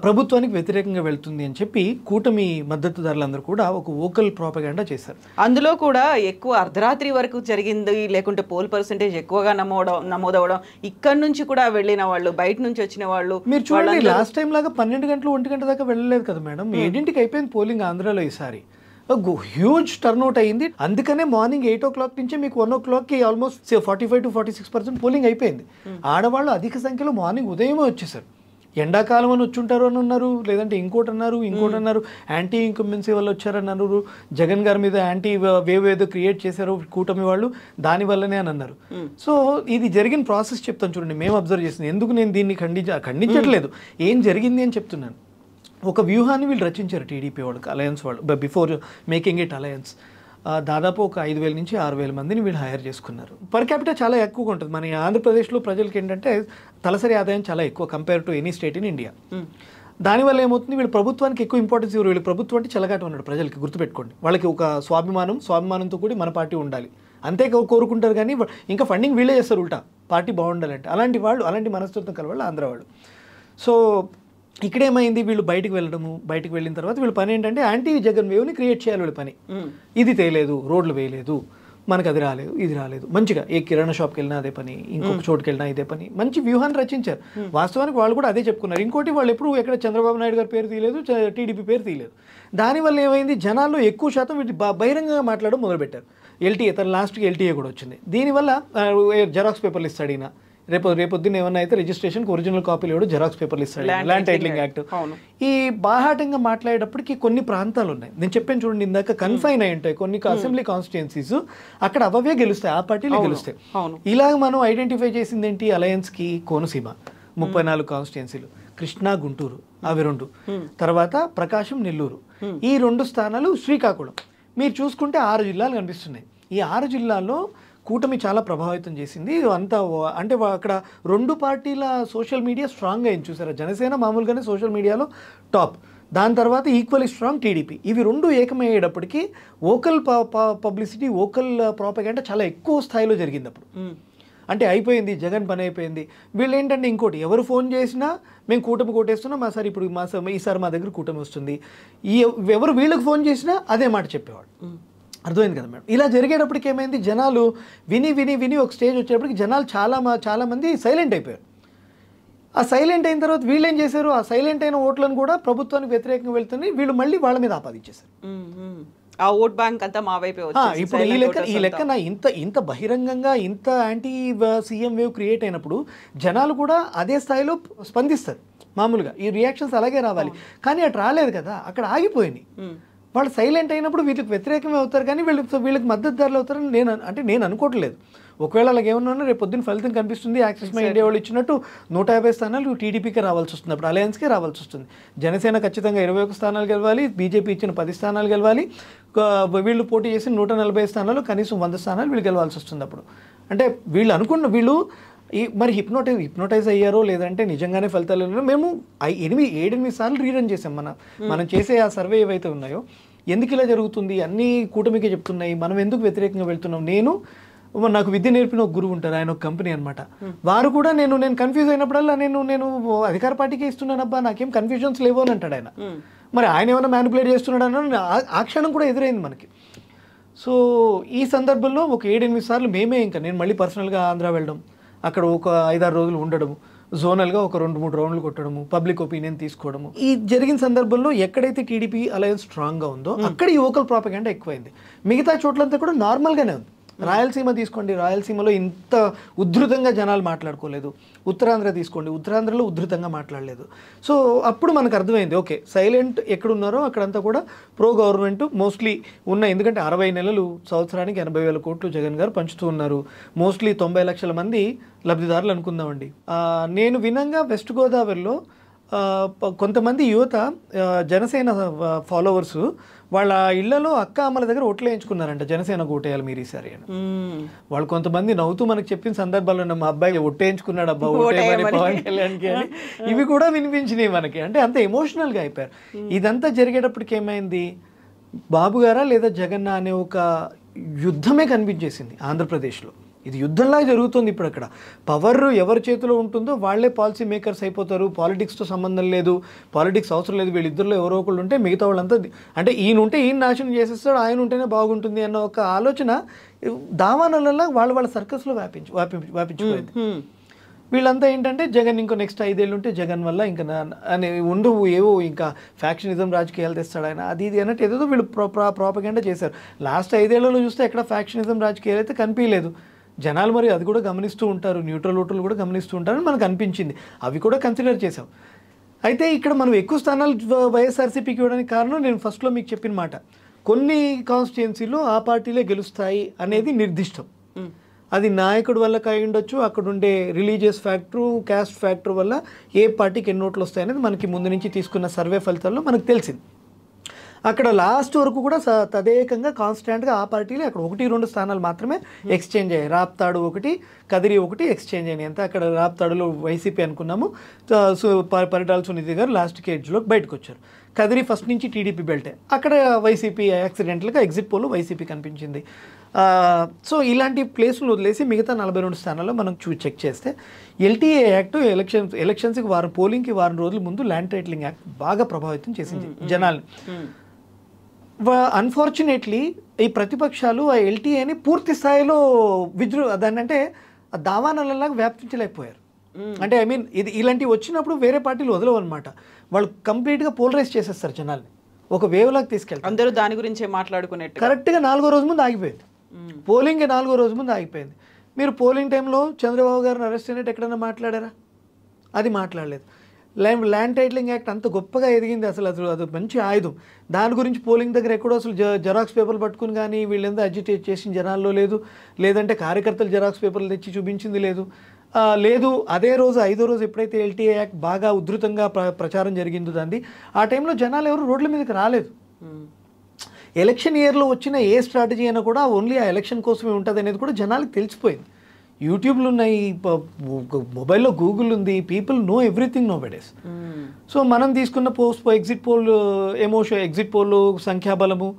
ప్రభుత్వానికి వ్యతిరేకంగా వెళ్తుంది అని చెప్పి కూటమి మద్దతుదారులందరూ కూడా ఒక వోకల్ ప్రాపగాండా చేశారు. అందులో కూడా ఎక్కువ అర్ధరాత్రి వరకు జరిగింది, లేకుంటే పోల్ పర్సెంటేజ్ ఎక్కువగా నమోదవడం, ఇక్కడ నుంచి కూడా వెళ్ళిన వాళ్ళు, బయట నుంచి వచ్చిన వాళ్ళు. మీరు చూడండి, లాస్ట్ టైం లాగా 12 గంటలు 1 గంట దాకా వెళ్ళలేదు కదా మేడం. 7ంటికి అయిపోయింది పోలింగ్ ఆంధ్రాలో. ఈసారి హ్యూజ్ టర్న్అవుట్ అయింది. అందుకనే మార్నింగ్ 8 o'clock నుంచి మీకు 1 o'clockకి ఆల్మోస్ట్ 45 to 46% పోలింగ్ అయిపోయింది. ఆడవాళ్ళు అధిక సంఖ్యలో మార్నింగ్ ఉదయమే వచ్చేసారు. ఎండాకాలం అని వచ్చుంటారు అని అన్నారు, లేదంటే ఇంకోటి అన్నారు. యాంటీ ఇన్కంబెన్సీ వల్ల వచ్చారన్నారు. జగన్ గారి మీద యాంటీ వేవ్ ఏదో క్రియేట్ చేశారు కూటమి వాళ్ళు, దానివల్లనే అని అన్నారు. సో ఇది జరిగిన ప్రాసెస్ చెప్తాను చూడండి. మేము అబ్జర్వ్ చేసింది, ఎందుకు నేను దీన్ని ఖండించట్లేదు, ఏం జరిగింది అని చెప్తున్నాను. ఒక వ్యూహాన్ని వీళ్ళు రచించారు టీడీపీ వాళ్ళకి, అలయన్స్ వాళ్ళు, బిఫోర్ మేకింగ్ ఇట్ అలయన్స్. దాదాపు ఒక 5,000 నుంచి 6,000 మందిని వీళ్ళు హైర్ చేసుకున్నారు. పర్ క్యాపిటల్ చాలా ఎక్కువగా ఉంటుంది. మన ఆంధ్రప్రదేశ్లో ప్రజలకి ఏంటంటే తలసరి ఆదాయం చాలా ఎక్కువ compare to any state in India. దానివల్ల ఏమవుతుంది, వీళ్ళు ప్రభుత్వానికి ఎక్కువ ఇంపార్టెన్స్ ఇవ్వరు. వీళ్ళు ప్రభుత్వం అంటే చెలగాట ఉన్నాడు ప్రజలకి, గుర్తుపెట్టుకోండి. వాళ్ళకి ఒక స్వాభిమానంతో కూడి మన పార్టీ ఉండాలి అంతే కోరుకుంటారు. కానీ ఇంకా ఫండింగ్ వీళ్ళే చేస్తారు ఉల్టా, పార్టీ బాగుండాలంటే. అలాంటి మనస్తత్వం కలవాళ్ళు ఆంధ్ర వాళ్ళు. సో ఇక్కడేమైంది, వీళ్ళు బయటకు వెళ్ళిన తర్వాత వీళ్ళ పని ఏంటంటే యాంటీ జగన్ వేవ్ని క్రియేట్ చేయాలి. వీళ్ళ పని ఇది తేలేదు, రోడ్లు వేయలేదు, మనకు అది రాలేదు, ఇది రాలేదు. మంచిగా ఏ కిరాణా షాప్కి వెళ్ళినా అదే పని, ఇంకొక చోటుకి వెళ్ళినా ఇదే పని, మంచి వ్యూహాన్ని రచించారు. వాస్తవానికి వాళ్ళు కూడా అదే చెప్పుకున్నారు. ఇంకోటి, వాళ్ళు ఎప్పుడు ఎక్కడ చంద్రబాబు నాయుడు గారి పేరు తీయలేదు, టీడీపీ పేరు తీయలేదు. దానివల్ల ఏమైంది, జనాల్లో ఎక్కువ శాతం వీటి బహిరంగంగా మాట్లాడడం మొదలుపెట్టారు. ఎల్టీఏ, తన లాస్ట్కి ఎల్టీఏ కూడా వచ్చింది. దీనివల్ల జెరాక్స్ పేపర్లు ఇస్తాడు ఈయన, రేపొద్దున ఏమన్నా అయితే రిజిస్ట్రేషన్కి ఒరిజినల్ కాపీలు ఇవ్వడు, జెరాక్స్ పేపర్లు ఇస్తాడు, ల్యాండ్ టైటిలింగ్ యాక్ట్. ఈ బాహాటంగా మాట్లాడేటప్పటికి కొన్ని ప్రాంతాలు ఉన్నాయి, నేను చెప్పాను చూడండి ఇందాక, కన్ఫైన్ అయి ఉంటాయి కొన్ని అసెంబ్లీ కాన్స్టిట్యున్సీస్, అక్కడ అవే గెలుస్తాయి, ఆ పార్టీలే గెలుస్తాయి. ఇలాగ మనం ఐడెంటిఫై చేసింది ఏంటి, అలయన్స్కి కోనసీమ 34 కాన్స్టిట్యున్సీలు, కృష్ణా గుంటూరు అవి 2, తర్వాత ప్రకాశం నెల్లూరు ఈ 2 స్థానాలు, శ్రీకాకుళం. మీరు చూసుకుంటే 6 జిల్లాలు కనిపిస్తున్నాయి. ఈ 6 జిల్లాల్లో కూటమి చాలా ప్రభావితం చేసింది అంతా. అంటే అక్కడ 2 పార్టీల సోషల్ మీడియా స్ట్రాంగ్గా అయింది చూసారా. జనసేన మామూలుగానే సోషల్ మీడియాలో టాప్, దాని తర్వాత ఈక్వల్లీ స్ట్రాంగ్ టీడీపీ. ఇవి 2 ఏకమయ్యేటప్పటికి ఓకల్ పబ్లిసిటీ, ఓకల్ ప్రాపగెండా చాలా ఎక్కువ స్థాయిలో జరిగింది అప్పుడు. అంటే అయిపోయింది, జగన్ పని అయిపోయింది. వీళ్ళు ఏంటంటే ఇంకోటి, ఎవరు ఫోన్ చేసినా మేము కూటమి కొట్టేస్తున్నాం, మా సార్ ఇప్పుడు ఈసారి మా దగ్గర కూటమి వస్తుంది, ఎవరు వీళ్ళకి ఫోన్ చేసినా అదే మాట చెప్పేవాడు. అర్థమైంది కదా మేడం. ఇలా జరిగేటప్పటికి ఏమైంది, జనాలు విని విని విని ఒక స్టేజ్ వచ్చేటప్పటికి జనాలు చాలామంది సైలెంట్ అయిపోయారు. ఆ సైలెంట్ అయిన తర్వాత వీళ్ళు ఏం చేశారు, ఆ సైలెంట్ అయిన ఓట్లను కూడా ప్రభుత్వానికి వ్యతిరేకంగా వెళ్తుంది, వీళ్ళు మళ్ళీ వాళ్ళ మీద ఆపాదించేశారు. ఆ ఓట్ బ్యాంక్ అంతా మా వైపే వచ్చింది. ఇప్పుడు ఈ లెక్కన ఇంత బహిరంగంగా ఇంత యాంటీ సీఎం వేవ్ క్రియేట్ అయినప్పుడు జనాలు కూడా అదే స్థాయిలో స్పందిస్తారు. మామూలుగా ఈ రియాక్షన్స్ అలాగే రావాలి, కానీ అటు రాలేదు కదా, అక్కడ ఆగిపోయింది. వాళ్ళు సైలెంట్ అయినప్పుడు వీళ్ళకి వ్యతిరేకమే అవుతారు, కానీ వీళ్ళకి మద్దతుదారులు అవుతారని నేను అనుకోవట్లేదు. ఒకవేళ అలాగే ఏమన్నా రేపు పొద్దున్న ఫలితం కనిపిస్తుంది, యాక్సెస్ మై ఇండియా వాళ్ళు ఇచ్చినట్టు 150 స్థానాలు టీడీపీకే రావాల్సి వస్తుంది, అప్పుడు అలయన్స్కే రావాల్సి వస్తుంది. జనసేన ఖచ్చితంగా 21 స్థానాలు గెలవాలి, బీజేపీ ఇచ్చిన 10 స్థానాలు గెలవాలి, వీళ్ళు పోటీ చేసిన 140 స్థానాలు కనీసం 100 స్థానాలు వీళ్ళు గెలవాల్సి వస్తుంది. అప్పుడు అంటే వీళ్ళు మరి హిప్నోటైజ్ అయ్యారో లేదంటే నిజంగానే ఫలితాలు. మేము 7-8 సార్లు రీరన్ చేసాం. మనం చేసే ఆ సర్వే ఏవైతే ఉన్నాయో, ఎందుకు ఇలా జరుగుతుంది, అన్నీ కూటమికే చెప్తున్నాయి, మనం ఎందుకు వ్యతిరేకంగా వెళ్తున్నాం. నాకు విద్య నేర్పిన ఒక గురువు ఉంటారు, ఆయన ఒక కంపెనీ అనమాట. వారు కూడా నేను కన్ఫ్యూజ్ అయినప్పుడల్లా నేను అధికార పార్టీకే ఇస్తున్నానబ్బా, నాకేం కన్ఫ్యూజన్స్ లేవు అని అంటాడు ఆయన. మరి ఆయన ఏమైనా మ్యానిపులేట్ చేస్తున్నాడు అని ఆ క్షణం కూడా ఎదురైంది మనకి. సో ఈ సందర్భంలో ఒక 7-8 సార్లు నేను మళ్ళీ పర్సనల్గా ఆంధ్ర వెళ్ళడం, అక్కడ ఒక 5-6 రోజులు ఉండడము, జోనల్గా ఒక 2-3 రౌండ్లు కొట్టడము, పబ్లిక్ ఒపీనియన్ తీసుకోవడము. ఈ జరిగిన సందర్భంలో ఎక్కడైతే టీడీపీ అలయన్స్ స్ట్రాంగ్గా ఉందో అక్కడ ఈ ఓకల్ ప్రాపగెండా ఎక్కువైంది. మిగతా చోట్లంతా కూడా నార్మల్గానే ఉంది. రాయలసీమ తీసుకోండి, రాయలసీమలో ఇంత ఉధృతంగా జనాలు మాట్లాడుకోలేదు. ఉత్తరాంధ్ర తీసుకోండి, ఉత్తరాంధ్రలో ఉధృతంగా మాట్లాడలేదు. సో అప్పుడు మనకు అర్థమైంది, ఓకే సైలెంట్ ఎక్కడున్నారో అక్కడంతా కూడా ప్రో గవర్నమెంట్ మోస్ట్లీ ఎందుకంటే 60 నెలలు సంవత్సరానికి 80,000 కోట్లు జగన్ గారు పంచుతూ ఉన్నారు. మోస్ట్లీ 90 లక్షల మంది లబ్ధిదారులు అనుకుందామండి. నేను వినంగా వెస్ట్ గోదావరిలో కొంతమంది యువత జనసేన ఫాలోవర్స్ వాళ్ళ ఇళ్లలో అక్క అమ్మల దగ్గర ఓట్లు వేయించుకున్నారంట, జనసేన ఓటేయాలి మీరు ఈసారి అని. వాళ్ళు కొంతమంది నవ్వుతూ మనకు చెప్పిన సందర్భాలు మా అబ్బాయి ఒట్టేయించుకున్నాడు అబ్బా ఓటేయమని పవన్ కళ్యాణ్కి అని, ఇవి కూడా వినిపించినాయి మనకి. అంటే అంత ఎమోషనల్గా అయిపోయారు. ఇదంతా జరిగేటప్పటికి ఏమైంది, బాబు గారా లేదా జగన్నా అనే ఒక యుద్ధమే కనిపించేసింది ఆంధ్రప్రదేశ్లో. ఇది యుద్ధంలాగా జరుగుతుంది ఇప్పుడు. అక్కడ పవర్ ఎవరి చేతిలో ఉంటుందో వాళ్ళే పాలసీ మేకర్స్ అయిపోతారు. పాలిటిక్స్తో సంబంధం లేదు, పాలిటిక్స్ అవసరం లేదు, వీళ్ళిద్దరిలో ఎవరో ఒకళ్ళు ఉంటే మిగతా వాళ్ళంతా అంటే ఈయన ఉంటే ఈయన నాశనం చేసేస్తాడు, ఆయన ఉంటేనే బాగుంటుంది అన్న ఒక ఆలోచన దావానలలో వాళ్ళ సర్కస్లో వ్యాపించిపోయింది. వీళ్ళంతా ఏంటంటే జగన్ ఇంకో నెక్స్ట్ 5 ఏళ్ళు ఉంటే జగన్ వల్ల ఇంకా అని ఉండవు, ఏవో ఇంకా ఫ్యాక్షనిజం రాజకీయాలు తెస్తాడు ఆయన, అది ఇది అన్నట్టు ఏదో వీళ్ళు ప్రాపగెండా చేశారు. లాస్ట్ 5 ఏళ్లలో చూస్తే ఎక్కడ ఫ్యాక్షనిజం రాజకీయాలు అయితే కనిపించలేదు. జనాలు మరి అది కూడా గమనిస్తూ ఉంటారు, న్యూట్రల్ ఓటర్లు కూడా గమనిస్తూ ఉంటారని మనకు అనిపించింది. అవి కూడా కన్సిడర్ చేసాం. అయితే ఇక్కడ మనం ఎక్కువ స్థానాలు వైఎస్ఆర్సీపీకి ఇవ్వడానికి కారణం నేను ఫస్ట్లో మీకు చెప్పిన మాట, కొన్ని కాన్స్టిట్యున్సీలో ఆ పార్టీలే గెలుస్తాయి అనేది నిర్దిష్టం. అది నాయకుడి వల్ల కాయి ఉండొచ్చు, అక్కడ ఉండే రిలీజియస్ ఫ్యాక్టరు, క్యాస్ట్ ఫ్యాక్టర్ వల్ల ఏ పార్టీకి ఎన్ని ఓట్లు వస్తాయనేది మనకి ముందు నుంచి తీసుకున్న సర్వే ఫలితాల్లో మనకు తెలిసింది. అక్కడ లాస్ట్ వరకు కూడా తదేకంగా కాన్స్టాంట్గా ఆ పార్టీలు అక్కడ 1-2 స్థానాలు మాత్రమే ఎక్స్చేంజ్ అయ్యాయి. రాప్తాడు 1, కదిరి 1 ఎక్స్చేంజ్ అయినాయి. అంతా అక్కడ రాప్తాడులో వైసీపీ అనుకున్నాము, పరిటాల సునీతి గారు లాస్ట్ కేజ్లో బయటకు వచ్చారు. కదిరి ఫస్ట్ నుంచి టీడీపీ బెల్టే, అక్కడ వైసీపీ యాక్సిడెంటల్గా ఎగ్జిట్ పోల్లో వైసీపీ కనిపించింది. సో ఇలాంటి ప్లేస్లు వదిలేసి మిగతా 42 స్థానాల్లో మనం చెక్ చేస్తే ఎల్టీఏ యాక్ట్ ఎలక్షన్స్కి పోలింగ్కి వారం రోజుల ముందు ల్యాండ్ టైటిలింగ్ యాక్ట్ బాగా ప్రభావితం చేసింది జనాల్ని. అన్ఫార్చునేట్లీ ఈ ప్రతిపక్షాలు ఆ ఎల్టీఏని పూర్తి స్థాయిలో దాన్ని అంటే దావానలలాగా వ్యాపించలేకపోయారు. అంటే ఇది ఇలాంటివి వచ్చినప్పుడు వేరే పార్టీలు వదలవు అనమాట, వాళ్ళు కంప్లీట్గా పోలరైజ్ చేసేస్తారు జనాల్ని, ఒక వేవ్ లాగా తీసుకెళ్తారు. అందరూ దాని గురించే మాట్లాడుకునేట్టు. కరెక్ట్గా 4వ రోజు ముందు ఆగిపోయింది పోలింగ్, 4వ రోజు ముందు ఆగిపోయింది. మీరు పోలింగ్ టైంలో చంద్రబాబు గారిని అరెస్ట్ అయినట్టు ఎక్కడైనా మాట్లాడారా? అది మాట్లాడలేదు. ల్యాండ్ టైటిలింగ్ యాక్ట్ అంత గొప్పగా ఎదిగింది, అసలు అది మంచి ఆయుధం. దాని గురించి పోలింగ్ దగ్గర ఎక్కడో అసలు జెరాక్స్ పేపర్లు పట్టుకుని కానీ వీళ్ళంతా అజిటేట్ చేసిన జనాల్లో లేదు, లేదంటే కార్యకర్తలు జెరాక్స్ పేపర్లు తెచ్చి చూపించింది లేదు. లేదు, అదే రోజు 5వ రోజు ఎప్పుడైతే ఎల్టీఏ యాక్ట్ బాగా ఉధృతంగా ప్రచారం జరిగిందో దాన్ని, ఆ టైంలో జనాలు ఎవరు రోడ్ల మీదకి రాలేదు. ఎలక్షన్ ఇయర్లో వచ్చిన ఏ స్ట్రాటజీ అయినా కూడా ఓన్లీ ఆ ఎలక్షన్ కోసమే ఉంటుంది అనేది కూడా జనాలకు తెలిసిపోయింది. యూట్యూబ్లు ఉన్నాయి, మొబైల్లో గూగుల్ ఉంది, పీపుల్ నో ఎవ్రీథింగ్ నో బెడేస్. సో మనం తీసుకున్న ఎగ్జిట్ పోల్ సంఖ్యాబలము,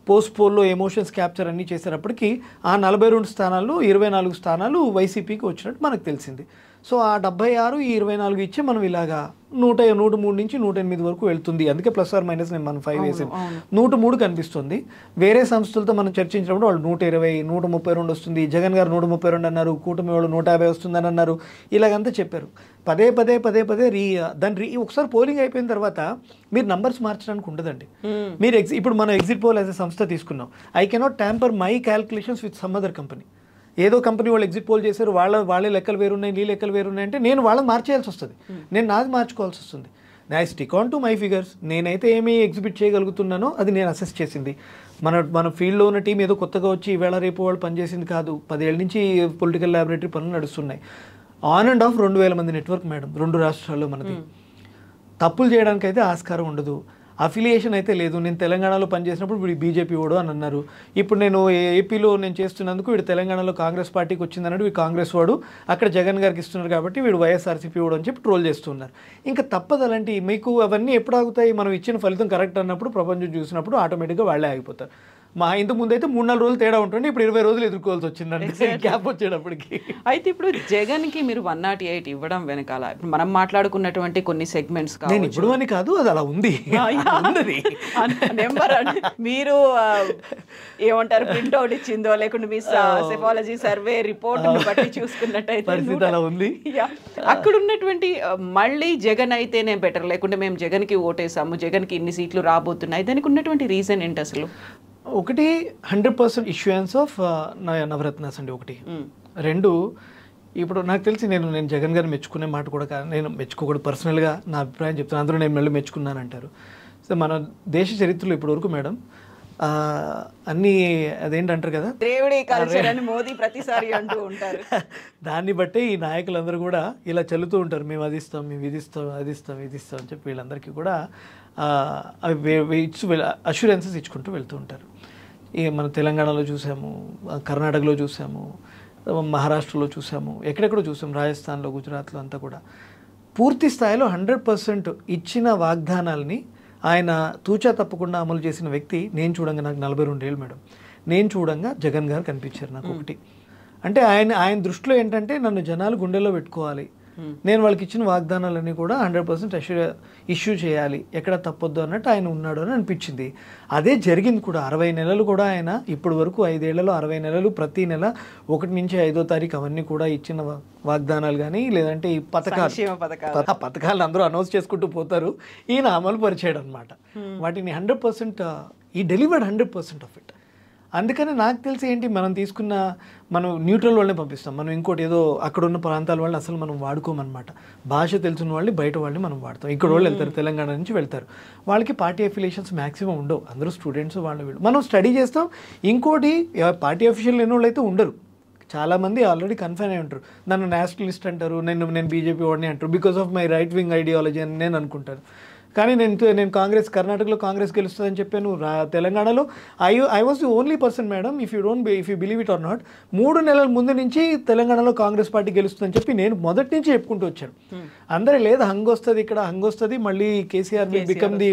పోస్ట్ పోల్లో ఎమోషన్స్ క్యాప్చర్ అన్నీ చేసేటప్పటికి ఆ 42 స్థానాల్లో 24 స్థానాలు వైసీపీకి వచ్చినట్టు మనకు తెలిసింది. సో ఆ 76 ఈ 24 ఇచ్చి మనం ఇలాగా 103 నుంచి 108 వరకు వెళ్తుంది. అందుకే ప్లస్ ఆర్ మైనస్ నేను మనం 5 వేసాను, 103 కనిపిస్తుంది. వేరే సంస్థలతో మనం చర్చించినప్పుడు వాళ్ళు 120, 132 వస్తుంది, జగన్ గారు 132 అన్నారు, కూటమి వాళ్ళు 150 వస్తుందని అన్నారు, ఇలాగంతా చెప్పారు. పదే దాన్ని ఒకసారి పోలింగ్ అయిపోయిన తర్వాత మీరు నంబర్స్ మార్చడానికి ఉండదండి. మీరు ఇప్పుడు మనం ఎగ్జిట్ పోల్ యాజ్ ఎ సంస్థ తీసుకున్నాం. I cannot tamper my calculations with some other company. ఏదో కంపెనీ వాళ్ళు ఎగ్జిట్ పోల్ చేశారు, వాళ్ళే లెక్కలు వేరున్నాయి, నీ లెక్కలు వేరున్నాయి అంటే నేను వాళ్ళని మార్చేయాల్సి వస్తుంది, నేను నాది మార్చుకోవాల్సి వస్తుంది. I stick on to my figures. నేనైతే ఏమి ఎగ్జిబిట్ చేయగలుగుతున్నానో అది నేను అసెస్ చేసింది. మన ఫీల్డ్లో ఉన్న టీం ఏదో కొత్తగా వచ్చి ఈవేళ రేపు వాళ్ళు పనిచేసింది కాదు. 10 ఏళ్ళ నుంచి పొలిటికల్ ల్యాబొరేటరీ పనులు నడుస్తున్నాయి. ఆన్ అండ్ ఆఫ్ 2000 మంది నెట్వర్క్ మేడం 2 రాష్ట్రాల్లో మనది. తప్పులు చేయడానికి అయితే ఆస్కారం ఉండదు. అఫిలియేషన్ అయితే లేదు. నేను తెలంగాణలో పనిచేసినప్పుడు వీడు బీజేపీ ఓడు అని అన్నారు. ఇప్పుడు నేను ఏపీలో నేను చేస్తున్నందుకు వీడు తెలంగాణలో కాంగ్రెస్ పార్టీకి వచ్చిందన్నాడు, వీడు కాంగ్రెస్ వాడు, అక్కడ జగన్ గారికి ఇస్తున్నారు కాబట్టి వీడు వైఎస్ఆర్సీపీ ఓడు అని చెప్పి ట్రోల్ చేస్తున్నారు. ఇంకా తప్పదు. అలాంటి మీకు అవన్నీ ఎప్పుడు ఆగుతాయి? మనం ఇచ్చిన ఫలితం కరెక్ట్ అన్నప్పుడు, ప్రపంచం చూసినప్పుడు ఆటోమేటిక్గా వాళ్ళే ఆగిపోతారు. ఇంతకు ముందు అయితే 3-4 రోజులు తేడా ఉంటుంది, ఇప్పుడు 20 రోజులు ఎదుర్కోవాల్సి వచ్చిందండి గ్యాప్ వచ్చేటప్పటికి. అయితే ఇప్పుడు జగన్కి మీరు 108 ఇవ్వడం వెనకాల ఇప్పుడు మనం మాట్లాడుకున్నటువంటి కొన్ని సెగ్మెంట్స్ నేను ఇప్పుడు అని కాదు, అది అలా ఉంది. నెంబర్ మీరు ఏమంటారు, ప్రింట్అవుట్ ఇచ్చిందో లేకుంటే మీ సెఫాలజీ సర్వే రిపోర్ట్ బట్టి చూసుకున్నట్టయితే పరిస్థితి అలా ఉంది. అక్కడ ఉన్నటువంటి మళ్ళీ జగన్ అయితేనే బెటర్, లేకుంటే మేము జగన్కి ఓటేసాము, జగన్కి ఇన్ని సీట్లు రాబోతున్నాయి, దానికి ఉన్నటువంటి రీజన్ ఏంటి అసలు? ఒకటి 100% ఇష్యూయన్స్ ఆఫ్ నవరత్నాస్ అండి. ఒకటి. 2, ఇప్పుడు నాకు తెలిసి నేను జగన్ గారిని మెచ్చుకునే మాట కూడా కాదు, నేను మెచ్చుకోకూడదు, పర్సనల్గా నా అభిప్రాయం చెప్తాను. అందరూ నేను మళ్ళీ మెచ్చుకున్నానంటారు. సో మన దేశ చరిత్రలో ఇప్పటివరకు మేడం అన్నీ అదేంటంటారు కదా, దేవుడి కల్చర్ అని మోదీ ప్రతిసారి అంటూ ఉంటారు. దాన్ని బట్టే ఈ నాయకులందరూ కూడా ఇలా చల్లుతూ ఉంటారు, మేము అది ఇస్తాం, మేము ఇది ఇస్తాం, అది ఇస్తాం, ఇది ఇస్తాం అని చెప్పి వీళ్ళందరికీ కూడా అష్యూరెన్సెస్ ఇచ్చుకుంటూ వెళ్తూ ఉంటారు. మన తెలంగాణలో చూసాము, కర్ణాటకలో చూసాము, మహారాష్ట్రలో చూసాము, ఎక్కడెక్కడో చూసాము, రాజస్థాన్లో, గుజరాత్లో అంతా కూడా పూర్తి స్థాయిలో 100% ఇచ్చిన వాగ్దానాలని ఆయన తూచా తప్పకుండా అమలు చేసిన వ్యక్తి. నేను చూడంగా నాకు 42 ఏళ్ళు మేడం, నేను చూడంగా జగన్ గారు కనిపించారు నాకు. ఒకటి అంటే ఆయన దృష్టిలో ఏంటంటే నన్ను జనాలు గుండెల్లో పెట్టుకోవాలి, నేను వాళ్ళకి ఇచ్చిన వాగ్దానాలన్నీ కూడా 100% ఇష్యూ చేయాలి, ఎక్కడ తప్పొద్దు అన్నట్టు ఆయన ఉన్నాడు అని అనిపించింది. అదే జరిగింది కూడా. 60 నెలలు కూడా ఆయన ఇప్పటి వరకు 5 ఏళ్లలో 60 నెలలు ప్రతి నెల 1 నుంచి 5వ తారీఖు అవన్నీ కూడా ఇచ్చిన వాగ్దానాలు కానీ లేదంటే ఈ పథకాలు అందరూ అనౌన్స్ చేసుకుంటూ పోతారు, ఈయన అమలు పరిచాడు అనమాట. వాటిని 100% ఈ డెలివర్డ్ 100% ఆఫ్ ఇట్. అందుకని నాకు తెలిసి ఏంటి, మనం న్యూట్రల్ వాళ్ళని పంపిస్తాం, మనం ఇంకోటి ఏదో అక్కడ ఉన్న ప్రాంతాల వాళ్ళని అసలు మనం వాడుకోమన్నమాట. భాష తెలిసిన వాళ్ళని బయట వాళ్ళని మనం వాడతాం. ఇక్కడ వాళ్ళు వెళ్తారు, తెలంగాణ నుంచి వెళ్తారు, వాళ్ళకి పార్టీ అఫిలియేషన్స్ మ్యాక్సిమం ఉండవు, అందరూ స్టూడెంట్స్ వీళ్ళు మనం స్టడీ చేస్తాం. ఇంకోటి పార్టీ అఫిషియల్ లేని వాళ్ళు అయితే ఉండరు, చాలామంది ఆల్రెడీ కన్ఫైన్ అయి ఉంటారు. నన్ను నేషనలిస్ట్ అంటారు, నేను బీజేపీ వాడిని అంటారు, because of my right wing ideology అని నేను అనుకుంటాను. కానీ నేను కాంగ్రెస్, కర్ణాటకలో కాంగ్రెస్ గెలుస్తుందని చెప్పాను, తెలంగాణలో I was the only person madam, if you believe it or not, 3 నెలల ముందు నుంచి తెలంగాణలో కాంగ్రెస్ పార్టీ గెలుస్తుందని చెప్పి నేను మొదటి నుంచి చెప్పుకుంటూ వచ్చాను. అందరూ లేదు హంగొస్తుంది, ఇక్కడ హంగొస్తుంది, మళ్ళీ KCR will become the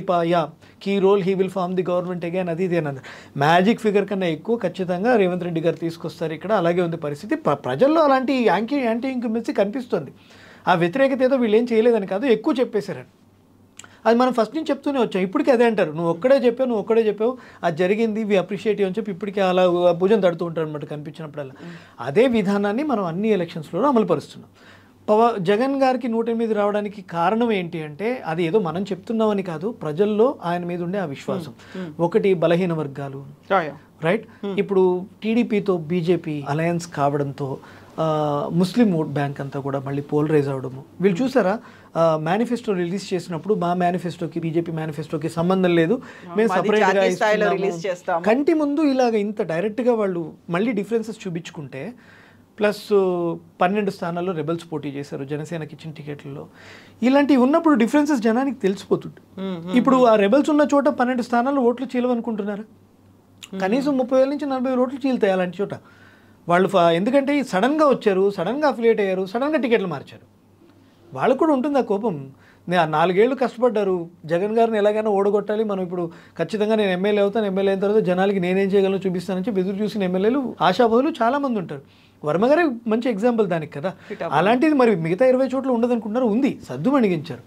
key role, he will form the government again, అది ఇది అన్నారు. మ్యాజిక్ ఫిగర్ కన్నా ఎక్కువ ఖచ్చితంగా రేవంత్ రెడ్డి గారు తీసుకొస్తారు ఇక్కడ. అలాగే ఉంది పరిస్థితి. ప్రజల్లో అలాంటి యాంటీ ఇంక్యుమెన్సీ కనిపిస్తుంది. ఆ వ్యతిరేకత ఏదో వీళ్ళు ఏం చేయలేదని కాదు, ఎక్కువ చెప్పేశారని. అది మనం ఫస్ట్ నుంచి చెప్తూనే వచ్చాం. ఇప్పటికీ అదే అంటారు, నువ్వు ఒక్కడే చెప్పావు, అది జరిగింది, వి అప్రిషియేటివ్ అని చెప్పి ఇప్పటికీ అలా భుజం తడుతూ ఉంటారు అనమాట కనిపించినప్పుడల్లా. అదే విధానాన్ని మనం అన్ని ఎలక్షన్స్లో అమలు పరుస్తున్నాం. జగన్ గారికి 108 రావడానికి కారణం ఏంటి అంటే, అది ఏదో మనం చెప్తున్నామని కాదు, ప్రజల్లో ఆయన మీద ఉండే ఆ విశ్వాసం. ఒకటి బలహీన వర్గాలు, రైట్. ఇప్పుడు టీడీపీతో బీజేపీ అలయన్స్ కావడంతో ముస్లిం ఓట్ బ్యాంక్ అంతా కూడా మళ్ళీ పోలరైజ్ అవడము. వీళ్ళు చూసారా మేనిఫెస్టో రిలీజ్ చేసినప్పుడు మా మేనిఫెస్టోకి బీజేపీ మేనిఫెస్టోకి సంబంధం లేదు, మేము సపరేట్గా ఇస్తున్నాము కంటి ముందు ఇలాగ ఇంత డైరెక్ట్గా వాళ్ళు మళ్ళీ డిఫరెన్సెస్ చూపించుకుంటే, ప్లస్ 12 స్థానాల్లో రెబల్స్ పోటీ చేశారు జనసేనకి ఇచ్చిన టికెట్లలో. ఇలాంటివి ఉన్నప్పుడు డిఫరెన్సెస్ జనానికి తెలిసిపోతుంది. ఇప్పుడు ఆ రెబల్స్ ఉన్న చోట 12 స్థానాల్లో ఓట్లు చీలవనుకుంటున్నారు. కనీసం 30,000 నుంచి 40,000 ఓట్లు చీలుతాయి అలాంటి చోట. వాళ్ళు ఎందుకంటే సడన్గా వచ్చారు, సడన్గా అఫిలియేట్ అయ్యారు, సడన్గా టికెట్లు మార్చారు. వాళ్ళకు కూడా ఉంటుంది ఆ కోపం. 4 ఏళ్ళు కష్టపడ్డారు, జగన్ గారిని ఎలాగైనా ఓడగొట్టాలి, మనం ఇప్పుడు ఖచ్చితంగా నేను ఎమ్మెల్యే అవుతాను, ఎమ్మెల్యే అయిన తర్వాత జనాలకి నేనేం చేయగలను చూపిస్తానని చెప్పి ఎదురు చూసిన ఎమ్మెల్యేలు ఆశాభావులు చాలామంది ఉంటారు. వర్మ గారే మంచి ఎగ్జాంపుల్ దానికి కదా. అలాంటిది మరి మిగతా 20 చోట్ల ఉండదనుకుంటున్నారు, ఉంది, సద్దు మణిగించారు.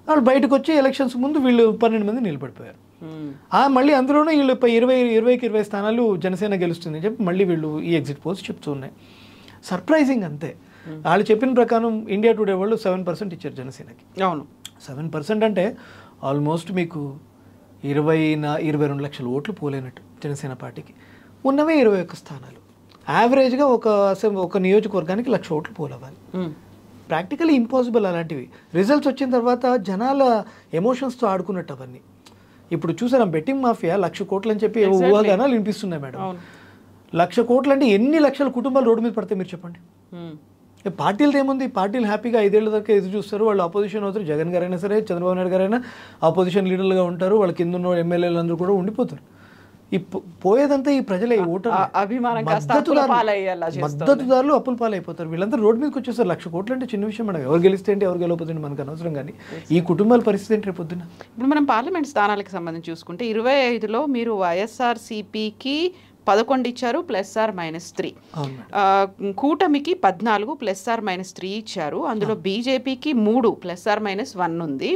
వాళ్ళు బయటకు వచ్చి ఎలక్షన్స్ ముందు వీళ్ళు 12 మంది నిలబడిపోయారు. మళ్ళీ అందులోనే వీళ్ళు 20కి 20 స్థానాలు జనసేన గెలుస్తుంది చెప్పి మళ్ళీ వీళ్ళు ఈ ఎగ్జిట్ పోల్స్ చెప్తూ ఉన్నాయి. సర్ప్రైజింగ్ అంతే. వాళ్ళు చెప్పిన ప్రకారం ఇండియా టుడే వాళ్ళు 7% ఇచ్చారు జనసేనకి. అవును, 7% అంటే ఆల్మోస్ట్ మీకు 22 లక్షల ఓట్లు పోలేనట్టు జనసేన పార్టీకి. ఉన్నవే 21 స్థానాలు. యావరేజ్గా ఒక నియోజకవర్గానికి 1,00,000 ఓట్లు పోలవ్వాలి. ప్రాక్టికలీ ఇంపాసిబుల్ అలాంటివి. రిజల్ట్స్ వచ్చిన తర్వాత జనాల ఎమోషన్స్తో ఆడుకున్నట్టు అవన్నీ. ఇప్పుడు చూసారా బెట్టింగ్ మాఫియా 1,00,000 కోట్లు అని చెప్పి ఊహాగానాలు వినిపిస్తున్నాయి మేడం. 1,00,000 కోట్లు అంటే ఎన్ని లక్షల కుటుంబాలు రోడ్డు మీద పడతాయి మీరు చెప్పండి. పార్టీలతో ఏముంది, పార్టీలు హ్యాపీగా 5 ఏళ్ళ దాకా ఎదురు చూస్తారు, వాళ్ళు అపోజిషన్ అవుతారు. జగన్ గారైనా సరే, చంద్రబాబు నాయుడు గారైనా అపోజిషన్ లీడర్లుగా ఉంటారు, వాళ్ళ కింద ఉన్న ఎమ్మెల్యేలు అందరూ కూడా ఉండిపోతారు. పోయేదంతా ఈ ప్రజల ఓటర్ మద్దతుదారులు అప్పుల పాలైపోతారు. వీళ్ళంతా రోడ్డు మీదకి వచ్చేస్తారు. 1,00,000 కోట్లు అంటే చిన్న విషయం మేడం. ఎవరు గెలిస్తే ఏంటి, ఎవరు గెలవపోతుంది మనకు అనవసరం. కానీ ఈ కుటుంబాల పరిస్థితి ఏంటి రేపు పొద్దున? ఇప్పుడు మనం పార్లమెంట్ స్థానాలకు సంబంధించి చూసుకుంటే 25లో మీరు వైఎస్ఆర్సీపీకి 11 ఇచ్చారు +/-3, కూటమికి 14 +/-3 ఇచ్చారు. అందులో బీజేపీకి 3 +/-1 ఉంది.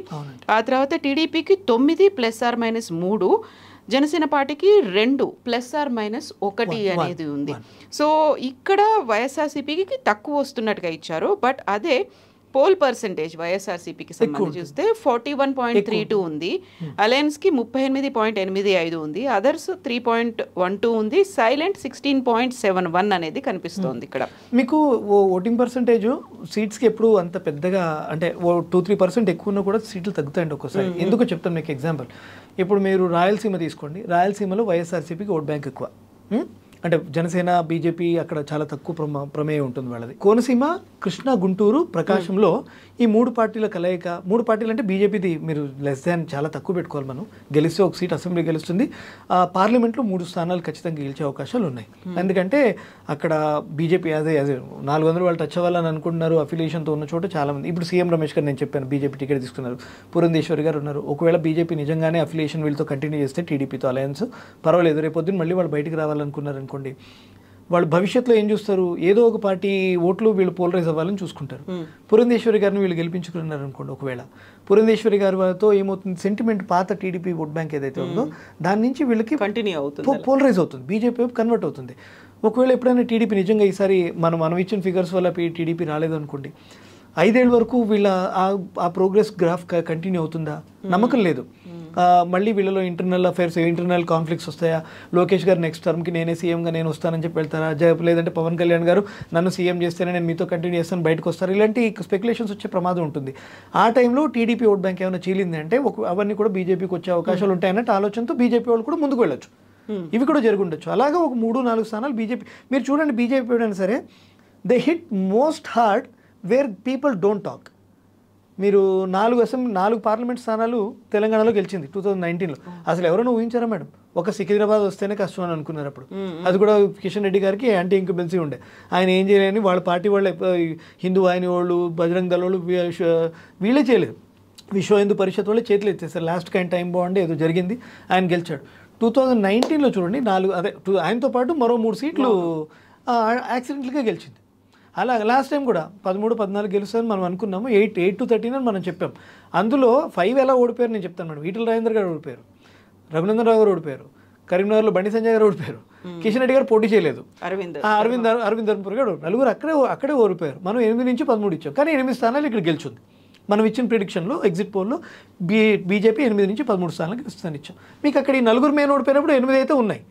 ఆ తర్వాత టీడీపీకి 9 +/-3, జనసేన పార్టీకి 2 +/-1 అనేది ఉంది. సో ఇక్కడ వైఎస్ఆర్సీపీకి తక్కువ వస్తున్నట్టుగా ఇచ్చారు. బట్ అదే పోల్ పర్సెంటేజ్ వైఎస్ఆర్సీపీకి సంబంధించి చూస్తే 41.32 ఉంది, అలయన్స్కి 38.85 ఉంది, అదర్స్ 3.12 ఉంది, సైలెంట్ 16.71 అనేది కనిపిస్తోంది. ఇక్కడ మీకు ఓటింగ్ పర్సెంటేజ్ సీట్స్కి ఎప్పుడు అంత పెద్దగా అంటే 2-3% ఎక్కువ ఉన్నా కూడా సీట్లు తగ్గుతాయండి ఒక్కోసారి. ఎందుకో చెప్తాను మీకు ఎగ్జాంపుల్. ఇప్పుడు మీరు రాయలసీమ తీసుకోండి. రాయలసీమలో వైఎస్ఆర్సీపీకి ఓట్ బ్యాంక్ ఎక్కువ, అంటే జనసేన బీజేపీ అక్కడ చాలా తక్కువ ప్రమేయం ఉంటుంది వాళ్ళది. కోనసీమ, కృష్ణా, గుంటూరు, ప్రకాశంలో ఈ 3 పార్టీల కలయిక. 3 పార్టీలు అంటే బీజేపీది మీరు లెస్ దాన్ చాలా తక్కువ పెట్టుకోవాలి. మనం గెలిస్తే 1 సీట్ అసెంబ్లీ గెలుస్తుంది. పార్లమెంట్లో 3 స్థానాలు ఖచ్చితంగా గెలిచే అవకాశాలు ఉన్నాయి. ఎందుకంటే అక్కడ బీజేపీ అదే 400 వాళ్ళు టచ్ అవ్వాలని అనుకుంటున్నారు. అఫిలియేషన్తో ఉన్న చోట చాలామంది. ఇప్పుడు సీఎం రమేష్ గారు నేను చెప్పాను బీజేపీ టికెట్ తీసుకున్నారు, పురంధేశ్వరి గారు ఉన్నారు. ఒకవేళ బీజేపీ నిజంగానే అఫిలియేషన్ వీళ్ళతో కంటిన్యూ చేస్తే టీడీపీతో అలయన్స్ పర్వాలేదు, రేపొద్దున మళ్ళీ వాళ్ళు బయటికి రావాలనుకున్నారు అనుకోండి, వాళ్ళు భవిష్యత్తులో ఏం చూస్తారు, ఏదో ఒక పార్టీ ఓట్లు వీళ్ళు పోలరైజ్ అవ్వాలని చూసుకుంటారు. పురంధేశ్వరి గారిని వీళ్ళు గెలిపించుకున్నారు అనుకోండి, ఒకవేళ పురంధేశ్వరి గారితో ఏమవుతుంది, సెంటిమెంట్ పాత టీడీపీ ఓట్ బ్యాంక్ ఏదైతే ఉందో దాని నుంచి వీళ్ళకి కంటిన్యూ అవుతుంది, పోలరైజ్ అవుతుంది, బీజేపీ వైపు కన్వర్ట్ అవుతుంది. ఒకవేళ ఎప్పుడైనా టీడీపీ నిజంగా ఈసారి మనం ఇచ్చిన ఫిగర్స్ వల్ల టీడీపీ రాలేదు అనుకోండి, 5 ఏళ్ళ వరకు వీళ్ళ ఆ ప్రోగ్రెస్ గ్రాఫ్ కంటిన్యూ అవుతుందా, నమ్మకం లేదు. మళ్ళీ వీళ్ళలో ఇంటర్నల్ అఫైర్స్, ఇంటర్నల్ కాన్ఫ్లిక్ట్స్ వస్తాయా, లోకేష్ గారు నెక్స్ట్ టర్మ్కి నేనే సీఎంగా నేను వస్తానని చెప్పి వెళ్తారా, లేదంటే పవన్ కళ్యాణ్ గారు నన్ను సీఎం చేస్తేనే నేను మీతో కంటిన్యూ చేస్తాను బయటకు వస్తారు, ఇలాంటి స్పెక్యులేషన్స్ వచ్చే ప్రమాదం ఉంటుంది. ఆ టైంలో టీడీపీ ఓట్ బ్యాంక్ ఏమైనా చీలింది అంటే అవన్నీ కూడా బీజేపీకి వచ్చే అవకాశాలు ఉంటాయన్నట్టు ఆలోచనతో బీజేపీ వాళ్ళు కూడా ముందుకు వెళ్ళొచ్చు. ఇవి కూడా జరుగుండొచ్చు. అలాగా ఒక 3-4 స్థానాలు బీజేపీ, మీరు చూడండి బీజేపీ అయినా సరే they hit most hard where people don't talk. మీరు 4 పార్లమెంట్ స్థానాలు తెలంగాణలో గెలిచింది 2019లో. అసలు ఎవరైనా ఊహించారా మేడం? ఒక సికింద్రాబాద్ వస్తేనే కష్టం అని అనుకున్నారు అప్పుడు. అది కూడా కిషన్ రెడ్డి గారికి యాంటీ ఇంకంబెన్సీ ఉండే, ఆయన ఏం చేయలేని వాళ్ళ పార్టీ వాళ్ళే, హిందూ వాహిని వాళ్ళు, బజరంగ్ దళ వాళ్ళు వీళ్ళే చేయలేదు, విశ్వ హిందూ పరిషత్ వాళ్ళే చేతులు ఎత్తేస్తారు. లాస్ట్ కైండ్ టైం బాగుండే ఏదో జరిగింది, ఆయన గెలిచాడు. 2019లో చూడండి ఆయనతో పాటు మరో 3 సీట్లు యాక్సిడెంట్లుగా గెలిచింది. అలా లాస్ట్ టైం కూడా 13-14 గెలుస్తారని మనం అనుకున్నాము, 8-13 అని మనం చెప్పాం. అందులో 5 ఎలా ఓడిపోయారు నేను చెప్తాను మేడం. ఈటల రాజేందర్ గారు ఓడిపోయారు, రఘునందన్ రావు గారు ఓడిపోయారు, కరీంనగర్లో బండి సంజయ్ గారు ఓడిపోయారు, కిషన్ రెడ్డి గారు పోటీ చేయలేదు, అరవింద్ ధర్మపురి గారు, 4 అక్కడే ఓడిపోయారు. మనం 8 నుంచి 13 ఇచ్చాం, కానీ 8 స్థానాలు ఇక్కడ గెలిచింది. మనం ఇచ్చిన ప్రిడిక్షన్లో ఎగ్జిట్ పోల్లో బీజేపీ 8 నుంచి 13 స్థానాలకు గెలుస్తుందని ఇచ్చాం. మీకు అక్కడ ఈ 4 మెయిన్ ఓడిపోయినప్పుడు 8 అయితే ఉన్నాయి.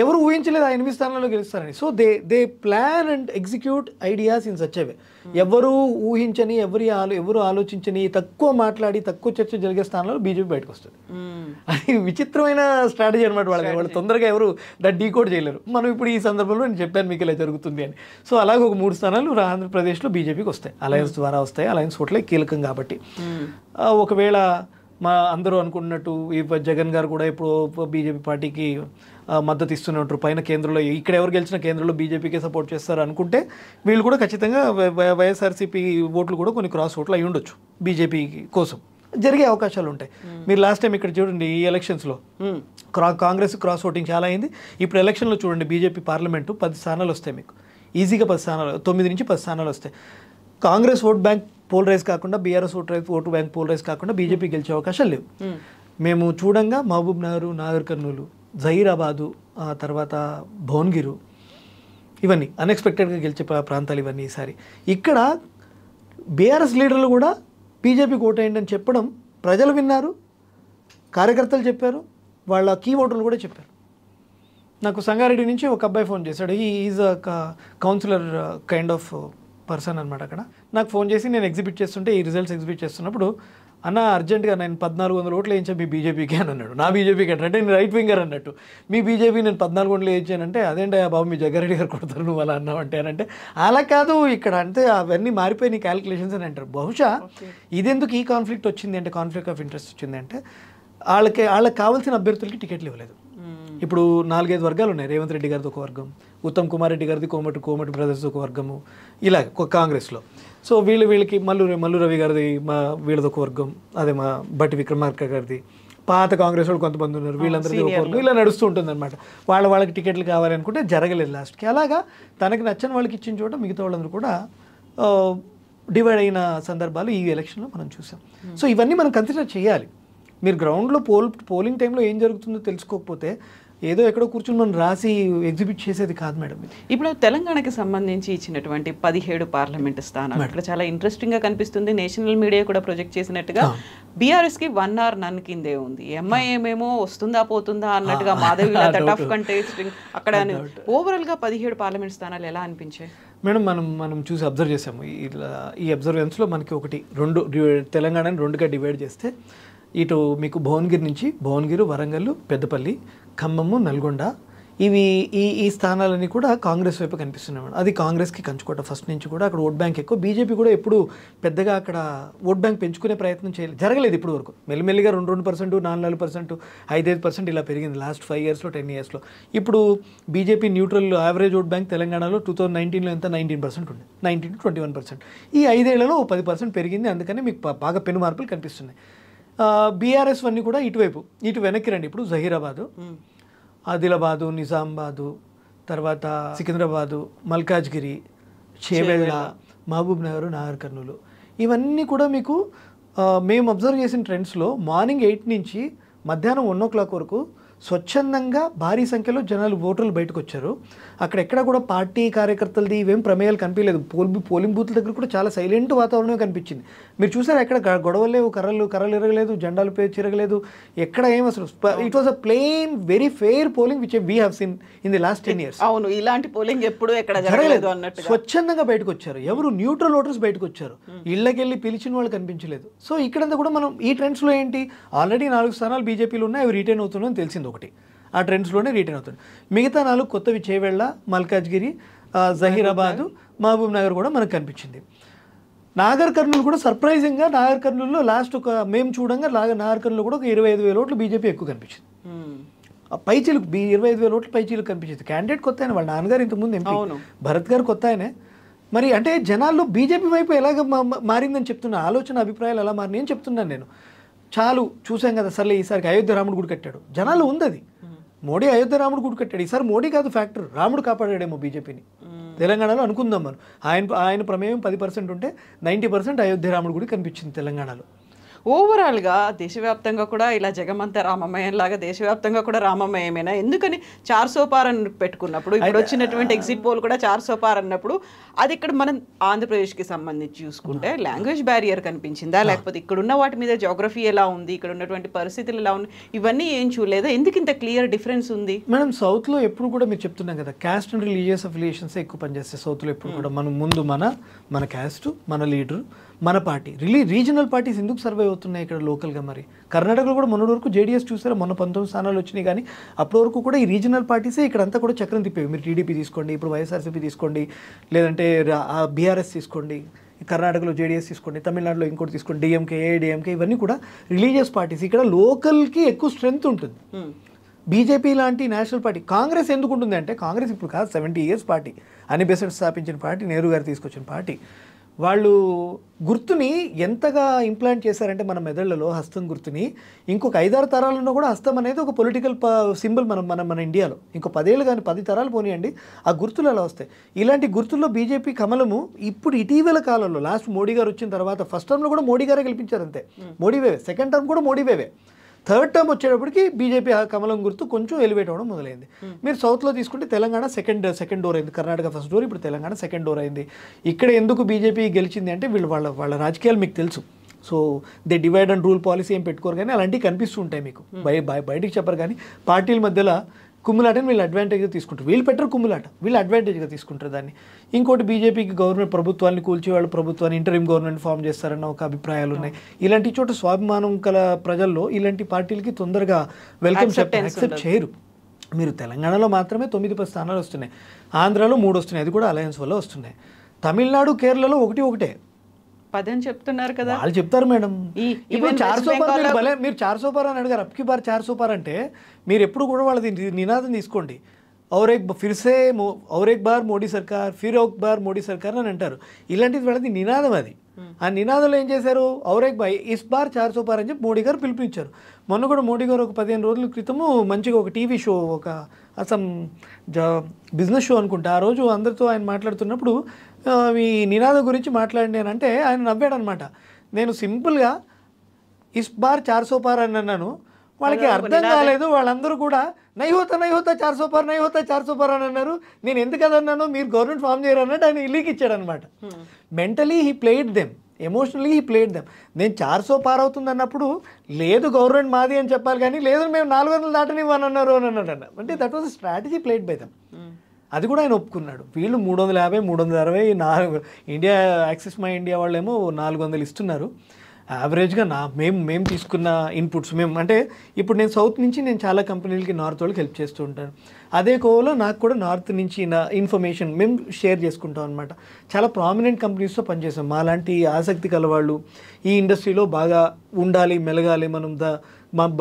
ఎవరు ఊహించలేదు ఆ 8 స్థానాల్లో గెలుస్తారని. So they plan and execute ideas in such a way. ఎవరు ఊహించని, ఎవరు ఆలోచించని, తక్కువ మాట్లాడి తక్కువ చర్చ జరిగే స్థానాల్లో బీజేపీ బయటకు వస్తుంది. అది విచిత్రమైన స్ట్రాటజీ అనమాట. వాళ్ళు తొందరగా ఎవరు దాన్ని డీకోడ్ చేయలేరు. మనం ఇప్పుడు ఈ సందర్భంలో నేను చెప్పాను మీకు ఇలా జరుగుతుంది అని. సో అలాగే ఒక 3 స్థానాలు ఆంధ్రప్రదేశ్లో బీజేపీకి వస్తాయి. అలయన్స్ ద్వారా వస్తాయి. అలయన్స్ ఓట్లే కీలకం కాబట్టి. ఒకవేళ అందరూ అనుకున్నట్టు ఈ జగన్ గారు కూడా ఇప్పుడు బీజేపీ పార్టీకి మద్దతు ఇస్తున్నట్టు పైన కేంద్రంలో ఇక్కడ ఎవరు గెలిచిన కేంద్రంలో బీజేపీకే సపోర్ట్ చేస్తారు అనుకుంటే వీళ్ళు కూడా ఖచ్చితంగా వైఎస్ఆర్సీపీ ఓట్లు కూడా కొన్ని క్రాస్ ఓట్లు అయి ఉండొచ్చు బీజేపీ కోసం. జరిగే అవకాశాలు ఉంటాయి. మీరు లాస్ట్ టైం ఇక్కడ చూడండి ఈ ఎలక్షన్స్లో కాంగ్రెస్ క్రాస్ ఓటింగ్ చాలా అయింది. ఇప్పుడు ఎలక్షన్లో చూడండి బీజేపీ పార్లమెంటు 10 స్థానాలు వస్తాయి. మీకు ఈజీగా 10 స్థానాలు, 9 నుంచి 10 స్థానాలు వస్తాయి. Congress vote bank poll rise కాకుండా, BRS vote bank poll rise కాకుండా బీజేపీ గెలిచే అవకాశాలు లేవు. మేము చూడంగా మహబూబ్ నగర్, నాగర్ కర్నూలు, జహీరాబాదు, తర్వాత భువనగిరు, ఇవన్నీ అన్ఎక్స్పెక్టెడ్గా గెలిచే ప్రాంతాలు ఇవన్నీ. ఈసారి ఇక్కడ బీఆర్ఎస్ లీడర్లు కూడా బీజేపీకి ఓటేయండి అని చెప్పడం ప్రజలు విన్నారు, కార్యకర్తలు చెప్పారు, వాళ్ళ కీ ఓటర్లు కూడా చెప్పారు. నాకు సంగారెడ్డి నుంచి ఒక అబ్బాయి ఫోన్ చేశాడు. Is a counsellor kind of person అనమాట. అక్కడ నాకు ఫోన్ చేసి నేను ఎగ్జిబిట్ చేస్తుంటే ఈ రిజల్ట్స్ ఎగ్జిబిట్ చేస్తున్నప్పుడు, అన్న అర్జెంట్గా నేను 1400 ఓట్లు వేయించాను మీ బీజేపీకి అని అన్నాడు. నా బీజేపీకి అంటే నేను రైట్ వింగర్ అన్నట్టు. మీ బీజేపీ నేను 14 ఓట్లు వేయించానంటే అదేంటి బాబు మీ జగ్గారెడ్డి గారు కొడతారు నువ్వు అలా అన్నావంటే అని. అంటే అలా కాదు, ఇక్కడ అంటే అవన్నీ మారిపోయినాయి క్యాలిక్యులేషన్స్ అని అంటారు. బహుశా ఇదెందుకు ఈ కాన్ఫ్లిక్ట్ వచ్చింది అంటే, కాన్ఫ్లిక్ట్ ఆఫ్ ఇంట్రెస్ట్ వచ్చింది అంటే, వాళ్ళకి కావాల్సిన అభ్యర్థులకి టికెట్లు ఇవ్వలేదు. ఇప్పుడు 4-5 వర్గాలు ఉన్నాయి. రేవంత్ రెడ్డి గారిది ఒక వర్గం, ఉత్తమ్ కుమార్ రెడ్డి గారిది కోమటి బ్రదర్స్ ఒక వర్గము, ఇలా కాంగ్రెస్లో. సో వీళ్ళకి మల్లు రవి గారిది వీళ్ళది ఒక వర్గం, అదే మా బట్టి విక్రమార్క గారిది. పాత కాంగ్రెస్ వాళ్ళు కొంతమంది ఉన్నారు, వీళ్ళందరిది ఒక వర్గం. ఇలా నడుస్తూ ఉంటుంది అనమాట. వాళ్ళకి టికెట్లు కావాలి అనుకుంటే జరగలేదు లాస్ట్కి. అలాగా తనకి నచ్చిన వాళ్ళకి ఇచ్చిన చోట మిగతా వాళ్ళందరూ కూడా డివైడ్ అయిన సందర్భాలు ఈ ఎలక్షన్లో మనం చూసాం. సో ఇవన్నీ మనం కన్సిడర్ చేయాలి. మీరు గ్రౌండ్లో పోలింగ్ టైంలో ఏం జరుగుతుందో తెలుసుకోకపోతే ఏదో ఎక్కడో కూర్చొని మనం రాసి ఎగ్జిబిట్ చేసేది కాదు మేడం. ఇప్పుడు తెలంగాణకి సంబంధించి ఇచ్చినటువంటి 17 పార్లమెంటు స్థానాలు ఇక్కడ చాలా ఇంట్రెస్టింగ్గా కనిపిస్తుంది. నేషనల్ మీడియా కూడా ప్రొజెక్ట్ చేసినట్టుగా బీఆర్ఎస్కి 1 or none కిందే ఉంది. ఎంఐఎం ఏమో వస్తుందా పోతుందా అన్నట్టుగా మాధవి టఫ్ కంటెస్టింగ్ అక్కడ. ఓవరాల్గా 17 పార్లమెంట్ స్థానాలు ఎలా అనిపించాయి మేడం? మనం చూసి అబ్జర్వ్ చేసాము. ఈ అబ్జర్వెన్స్లో మనకి తెలంగాణని 2గా డివైడ్ చేస్తే, ఇటు మీకు భువనగిరి, వరంగల్, పెద్దపల్లి, ఖమ్మము, నల్గొండ, ఈ స్థానాలన్నీ కూడా కాంగ్రెస్ వైపు కనిపిస్తున్నాయి. అది కాంగ్రెస్కి కంచుకోట ఫస్ట్ నుంచి కూడా. అక్కడ ఓట్ బ్యాంక్ ఎక్కువ. బీజేపీ కూడా ఎప్పుడు పెద్దగా అక్కడ ఓట్ బ్యాంక్ పెంచుకునే ప్రయత్నం జరగలేదు ఇప్పుడు వరకు. మెల్లిమెల్లిగా 2%, 4%, 5% ఇలా పెరిగింది లాస్ట్ 5 yearsలో 10 yearsలో. ఇప్పుడు BJP neutral average vote bank తెలంగాణలో 2019లో ఎంత 19% ఉంది, 19 to 21%. ఈ 5 ఏళ్లలో 10% పెరిగింది. అందుకని మీకు బాగా పెను మార్పులు కనిపిస్తున్నాయి. బీఆర్ఎస్ అన్నీ కూడా ఇటు వెనక్కి రండి. ఇప్పుడు జహీరాబాదు, ఆదిలాబాదు, నిజామాబాదు, తర్వాత సికింద్రాబాదు, మల్కాజ్గిరి, చేవెళ్ళ, మహబూబ్ నగర్, నాగర్ కర్నూలు, ఇవన్నీ కూడా మీకు మేము అబ్జర్వ్ చేసిన ట్రెండ్స్లో మార్నింగ్ 8 నుంచి మధ్యాహ్నం 1 o'clock వరకు స్వచ్ఛందంగా భారీ సంఖ్యలో జనాలు ఓటర్లు బయటకు వచ్చారు. అక్కడెక్కడ కూడా పార్టీ కార్యకర్తలది ఇవేం ప్రమేయాలు కనిపించలేదు. పోలింగ్ బూత్ల దగ్గర కూడా చాలా సైలెంట్ వాతావరణమే కనిపించింది. మీరు చూసారు ఎక్కడ గొడవలు లేవు, కర్రలు ఎరగలేదు, జెండాలు చిరగలేదు, ఎక్కడ ఏం అసలు. It was a plain very fair polling which we have seen in the last 10 years. అవును, ఇలాంటి పోలింగ్ ఎప్పుడు ఎక్కడ జరగలేదు అన్నట్టు స్వచ్ఛందంగా బయటకు వచ్చారు. ఎవరు న్యూట్రల్ ఓటర్స్ బయటకు వచ్చారు. ఇళ్ళకెళ్ళి పిలిచిన వాళ్ళు కనిపించలేదు. సో ఇక్కడంతా కూడా మనం ఈ ట్రెండ్స్లో ఏంటి, ఆల్రెడీ 4 స్థానాలు బీజేపీలో ఉన్నాయి, అవి రిటైన్ అవుతున్నాయని తెలిసింది. ఒకటి ఆ ట్రెండ్స్లోనే రిటైన్ అవుతుంది. మిగతా 4 కొత్తవి చేవెళ్ళ, మల్కాజ్గిరి, జహీరాబాదు, మహబూబ్ నగర్ కూడా మనకు కనిపించింది. నాగర్ కర్నూలు కూడా సర్ప్రైజింగ్గా, నాగర్ కర్నూలులో లాస్ట్ మేము చూడంగా నాగర్ కర్నూలు కూడా ఒక 25,000 ఓట్లు బీజేపీ ఎక్కువ కనిపించింది. పైచీలకు 25,000 ఓట్లు పైచీలకు కనిపించింది. క్యాండిడేట్ కొత్త ఆయన, వాళ్ళ నాన్నగారు ఇంతకుముందు ఎంపీ భరత్ గారు కొత్త ఆయనే. మరి అంటే జనాల్లో బీజేపీ వైపు ఎలాగ మారిందని చెప్తున్నా, ఆలోచన అభిప్రాయాలు ఎలా మారినాయి అని చెప్తున్నాను నేను. చాలు చూసాం కదా, సర్లే ఈసారికి అయోధ్య రాముడు గుడి కట్టాడు, జనాలు ఉంది అది. మోడీ అయోధ్య రాముడు గుడి కట్టాడు, ఈసారి మోడీ కాదు ఫ్యాక్టర్, రాముడు కాపాడాడేమో బీజేపీని తెలంగాణలో అనుకుందాం మనం. ఆయన ప్రమేయం 10% ఉంటే 90% అయోధ్య రాముడు గుడి కనిపించింది తెలంగాణలో. ఓవరాల్గా దేశవ్యాప్తంగా కూడా ఇలా జగమంతా రామమయం లాగా దేశవ్యాప్తంగా కూడా రామమయమేనా? ఎందుకని 400 పార్ అని పెట్టుకున్నప్పుడు ఇప్పుడు వచ్చినటువంటి ఎగ్జిట్ పోల్ కూడా 400 పార్ అన్నప్పుడు అది ఇక్కడ మనం ఆంధ్రప్రదేశ్కి సంబంధించి చూసుకుంటే లాంగ్వేజ్ బ్యారియర్ కనిపించిందా, లేకపోతే ఇక్కడ ఉన్న వాటి మీద జోగ్రఫీ ఎలా ఉంది, ఇక్కడ ఉన్నటువంటి పరిస్థితులు ఎలా ఉన్నాయి, ఇవన్నీ ఏం చూడలేదా? ఎందుకు ఇంత క్లియర్ డిఫరెన్స్ ఉంది? మేడం సౌత్లో ఎప్పుడు కూడా మీరు చెప్తున్నాం కదా, క్యాస్ట్ అండ్ రిలీజియస్ అఫిలియేషన్స్ ఎక్కువ పనిచేస్తాయి సౌత్లో ఎప్పుడు కూడా. మనం ముందు మన క్యాస్ట్, మన లీడర్, మన పార్టీ. రీజనల్ పార్టీస్ ఎందుకు సర్వే అవుతున్నాయి ఇక్కడ లోకల్గా? మరి కర్ణాటకలో కూడా మొన్నటి వరకు జేడీఎస్ చూసారా, మొన్న 19 స్థానాలు వచ్చినాయి, కానీ అప్పటి వరకు కూడా ఈ రీజనల్ పార్టీసే ఇక్కడంతా కూడా చక్రం తిప్పేవి. మీరు టీడీపీ తీసుకోండి, ఇప్పుడు వైఎస్ఆర్సీపీ తీసుకోండి, లేదంటే బీఆర్ఎస్ తీసుకోండి, కర్ణాటకలో జేడీఎస్ తీసుకోండి, తమిళనాడులో ఇంకోటి తీసుకోండి, డిఎంకే, ఏఐడిఎంకే, ఇవన్నీ కూడా రిలీజియస్ పార్టీస్. ఇక్కడ లోకల్కి ఎక్కువ స్ట్రెంగ్త్ ఉంటుంది. బీజేపీ లాంటి నేషనల్ పార్టీ. కాంగ్రెస్ ఎందుకు ఉంటుంది అంటే, కాంగ్రెస్ ఇప్పుడు కాదు, 70 years పార్టీ, అని బెసెంట్ స్థాపించిన పార్టీ, నెహ్రూ గారు తీసుకొచ్చిన పార్టీ. వాళ్ళు గుర్తుని ఎంతగా ఇంప్లాంట్ చేశారంటే మన మెదళ్లలో హస్తం గుర్తుని, ఇంకొక 5-6 తరాలలో కూడా హస్తం అనేది ఒక పొలిటికల్ సింబల్ మన ఇండియాలో. ఇంకో 10 ఏళ్ళు కానీ 10 తరాలు పోనీయండి, ఆ గుర్తులు అలా వస్తాయి. ఇలాంటి గుర్తుల్లో బీజేపీ కమలము ఇప్పుడు ఇటీవల కాలంలో, లాస్ట్ మోడీ గారు వచ్చిన తర్వాత, ఫస్ట్ టర్మ్లో కూడా మోడీ గారే గెలిపించారు అంతే, మోడీ వేవే. సెకండ్ టర్మ్ కూడా మోడీ వేవే. థర్డ్ టర్మ్ వచ్చేటప్పటికి బీజేపీ కమలం గుర్తు కొంచెం ఎలివేట్ అవ్వడం మొదలైంది. మీరు సౌత్లో తీసుకుంటే తెలంగాణ సెకండ్ డోర్ అయింది, కర్ణాటక ఫస్ట్ డోర్, ఇప్పుడు తెలంగాణ సెకండ్ డోర్ అయింది. ఇక్కడ ఎందుకు బీజేపీ గెలిచింది అంటే, వాళ్ళ రాజకీయాలు మీకు తెలుసు. So they divide and rule policy ఏం పెట్టుకోరు, కానీ అలాంటివి కనిపిస్తూ ఉంటాయి మీకు. బయటికి చెప్పరు, కానీ పార్టీల మధ్యలో కుమ్ములాటని వీళ్ళు అడ్వాంటేజ్గా తీసుకుంటారు. వీళ్ళు పెట్టరు కుమ్ములాట, వీళ్ళు అడ్వాంటేజ్గా తీసుకుంటారు దాన్ని. ఇంకోటి, బీజేపీకి గవర్నమెంట్ ప్రభుత్వాన్ని కూల్చి వాళ్ళు ప్రభుత్వాన్ని ఇంటరిమ్ గవర్నమెంట్ ఫామ్ చేస్తారన్న ఒక అభిప్రాయాలు ఉన్నాయి. ఇలాంటి చోట స్వాభిమానం కల ప్రజల్లో ఇలాంటి పార్టీలకి తొందరగా వెల్కమ్ యాక్సెప్ట్ చేయరు. మీరు తెలంగాణలో మాత్రమే 9-10 స్థానాలు వస్తున్నాయి, ఆంధ్రాలో 3 వస్తున్నాయి, అది కూడా అలయన్స్ వల్ల వస్తున్నాయి. తమిళనాడు, కేరళలో ఒకటే 10 అని చెప్తున్నారు కదా. వాళ్ళు చెప్తారు మేడం. ఇప్పుడు 400 పార్, మీరు 400 పార్ అని అడిగారు, అప్కి బార్ 400 పార్ అంటే మీరు ఎప్పుడు కూడా వాళ్ళది నినాదం తీసుకోండి. और एक बार మోడీ సర్కార్, ఫిర్ ఒక బార్ మోడీ సర్కార్ అని అంటారు. ఇలాంటిది వాళ్ళది నినాదం. అది ఆ నినాదంలో ఏం చేశారు, ఔరేక్ బాయ్ ఇస్ బార్ 400 పార్ అని చెప్పి మోడీ గారు పిలుపునిచ్చారు. మొన్న కూడా మోడీ గారు ఒక 15 రోజుల క్రితము మంచిగా ఒక టీవీ షో, ఒక బిజినెస్ షో అనుకుంటా, ఆ రోజు అందరితో ఆయన మాట్లాడుతున్నప్పుడు ఈ నినాదం గురించి మాట్లాడినానంటే ఆయన నవ్వాడు అనమాట. నేను సింపుల్గా ఇస్ బార్ 400 పార్ అని అన్నాను, వాళ్ళకి అర్థం కాలేదు. వాళ్ళందరూ కూడా నై హోతా 400 పార్, నై హోతా 400 పార్ అని అన్నారు. నేను ఎందుకు అదన్నాను, మీరు గవర్నమెంట్ ఫామ్ చేయరు అన్నట్టు ఆయన ఇల్లీకి ఇచ్చాడు అనమాట. Mentally he played them, emotionally he played them. నేను 400 పార్ అవుతుంది అన్నప్పుడు, లేదు గవర్నమెంట్ మాది అని చెప్పాలి, కానీ లేదు మేము 400 దాటనివ్వని అన్నారు అని అన్నాడు. అంటే that was strategy played by them. అది కూడా ఆయన ఒప్పుకున్నాడు. వీళ్ళు 350, 360, ఇండియా యాక్సిస్ మై ఇండియా వాళ్ళేమో 400 ఇస్తున్నారు. యావరేజ్గా మేము తీసుకున్న ఇన్పుట్స్ అంటే ఇప్పుడు నేను సౌత్ నుంచి నేను చాలా కంపెనీలకి నార్త్ వాళ్ళకి హెల్ప్ చేస్తూ ఉంటాను. అదే కోవలో నాకు కూడా నార్త్ నుంచి నా ఇన్ఫర్మేషన్ మేము షేర్ చేసుకుంటాం అనమాట. చాలా ప్రామినెంట్ కంపెనీస్తో పనిచేస్తాం. మాలాంటి ఆసక్తి కలవాళ్ళు ఈ ఇండస్ట్రీలో బాగా ఉండాలి, మెలగాలి, మనం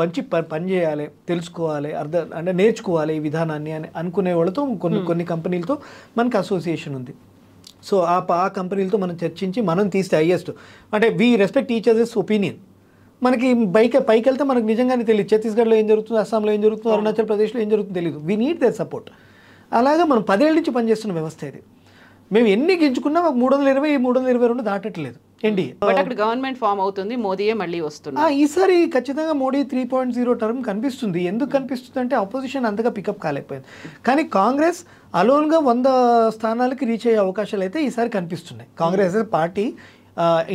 మంచి పని చేయాలి, తెలుసుకోవాలి, అంటే నేర్చుకోవాలి ఈ విధానాన్ని అని అనుకునే వాళ్ళతో కొన్ని కంపెనీలతో మనకు అసోసియేషన్ ఉంది. సో ఆ కంపెనీలతో మనం చర్చించి మనం తీస్తే హైయెస్ట్, అంటే we respect each others opinion. మనకి పైకి వెళ్తే మనకు నిజంగానే తెలియదు, ఛత్తీస్గఢ్లో ఏం జరుగుతుంది, అస్సాంలో ఏం జరుగుతుంది, అరుణాచల్ ప్రదేశ్లో ఏం జరుగుతుందో తెలియదు. We need their support. అలాగా మనం 10 ఏళ్ళ నుంచి పనిచేస్తున్న వ్యవస్థ ఇది. మేము ఎన్ని గెలుచుకున్నా 320, 322 దాటట్లేదు ఎన్డీఏ. బట్ అక్కడ గవర్నమెంట్ ఫామ్ అవుతుంది, మోదీయే మళ్ళీ వస్తున్నారు. ఈసారి ఖచ్చితంగా మోడీ 3.0 టర్మ్ కనిపిస్తుంది. ఎందుకు కనిపిస్తుంది అంటే అపోజిషన్ అంతగా పికప్ కాలేకపోయింది. కానీ కాంగ్రెస్ అలోన్గా 100 స్థానాలకి రీచ్ అయ్యే అవకాశాలు అయితే ఈసారి కనిపిస్తున్నాయి. కాంగ్రెస్ పార్టీ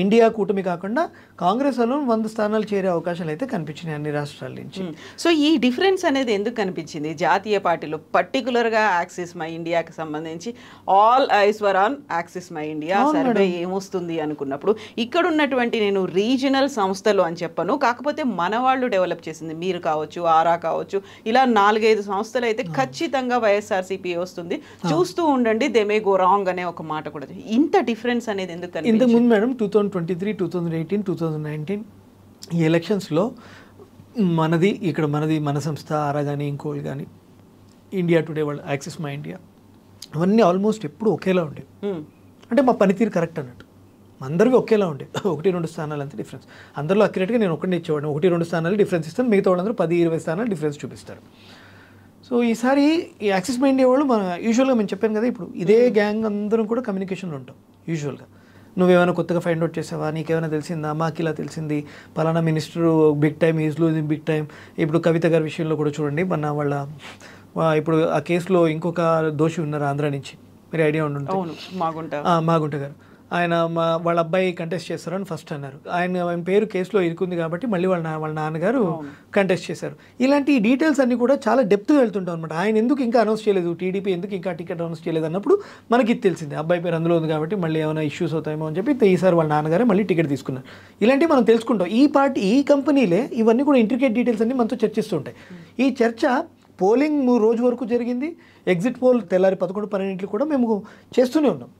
ఇండియా కూటమి కాకుండా కాంగ్రెస్ అలో 100 స్థానాలు చేరే అవకాశాలు అయితే కనిపించినాయి అన్ని రాష్ట్రాల నుంచి. సో ఈ డిఫరెన్స్ అనేది ఎందుకు కనిపించింది జాతీయ పార్టీలో, పర్టికులర్గా యాక్సిస్ మై ఇండియాకి సంబంధించి? All ice were on axis my India, survey ఏమొస్తుంది అనుకున్నప్పుడు ఇక్కడ ఉన్నటువంటి, నేను రీజనల్ సంస్థలు అని చెప్పను, కాకపోతే మన వాళ్ళు డెవలప్ చేసింది, మీరు కావచ్చు, ఆరా కావచ్చు, ఇలా 4-5 సంస్థలు అయితే ఖచ్చితంగా వైఎస్ఆర్సీపీ వస్తుంది, చూస్తూ ఉండండి, దే మే గో రాంగ్ అనే ఒక మాట కూడా. ఇంత డిఫరెన్స్ అనేది ఎందుకు కనిపించింది? ఇంతకుముందు మేడం 2023, 2018, 2019 ఈ ఎలక్షన్స్లో మన సంస్థ ఆరా కానీ ఇంకోళ్ళు కానీ ఇండియా టుడే వాళ్ళు యాక్సిస్ మై ఇండియా అవన్నీ ఆల్మోస్ట్ ఎప్పుడు ఒకేలా ఉండేవి. అంటే మా పనితీరు కరెక్ట్ అన్నట్టు అందరివి ఒకేలా ఉండే. 1-2 స్థానాలు అంతే డిఫరెన్స్. అందరిలో అక్యురేట్గా నేను ఒకటి ఇచ్చేవాడిని, 1-2 స్థానాలు డిఫరెన్స్ ఇస్తాను, మిగతా వాళ్ళందరూ 10-20 స్థానాలు డిఫరెన్స్ చూపిస్తారు. సో ఈసారి ఈ యాక్సిస్ మై ఇండియా వాళ్ళు యూజువల్గా మేము చెప్పాను కదా, ఇప్పుడు ఇదే గ్యాంగ్ అందరం కూడా కమ్యూనికేషన్లో ఉంటాం యూజువల్గా. నువ్వేమైనా కొత్తగా ఫైండ్ అవుట్ చేసావా, నీకేమైనా తెలిసిందా, మాకు ఇలా తెలిసింది, పలానా minister big time is losing big time. ఇప్పుడు కవిత గారి విషయంలో కూడా చూడండి, మన వాళ్ళ ఇప్పుడు ఆ కేసులో ఇంకొక దోషి ఉన్నారు ఆంధ్ర నుంచి, మీరు ఐడియా ఉండుంటుంది, మాగుంట గారు. ఆయన వాళ్ళ అబ్బాయి కంటెస్ట్ చేస్తారని ఫస్ట్ అన్నారు. ఆయన పేరు కేసులో ఇరుకుంది కాబట్టి మళ్ళీ వాళ్ళ నాన్నగారు కంటెస్ట్ చేశారు. ఇలాంటి డీటెయిల్స్ అన్ని కూడా చాలా డెప్త్గా వెళ్తుంటాం అనమాట. ఆయన ఎందుకు ఇంకా అనౌన్స్ చేయలేదు, టీడీపీ ఎందుకు ఇంకా టికెట్ అనౌన్స్ చేయలేదు అన్నప్పుడు మనకి ఇది తెలిసింది, అబ్బాయి పేరు అందులో ఉంది కాబట్టి మళ్ళీ ఏమైనా ఇష్యూస్ అవుతాయేమో అని చెప్పి ఈసారి వాళ్ళ నాన్నగారే మళ్ళీ టికెట్ తీసుకున్నారు. ఇలాంటివి మనం తెలుసుకుంటాం. ఈ కంపెనీలే ఇవన్నీ కూడా ఇంట్రికేట్ డీటెయిల్స్ అన్ని మనతో చర్చిస్తుంటాయి. ఈ చర్చ పోలింగ్ రోజు వరకు జరిగింది, ఎగ్జిట్ పోల్ తెల్లారి 11-12 కూడా మేము చేస్తూనే ఉన్నాం.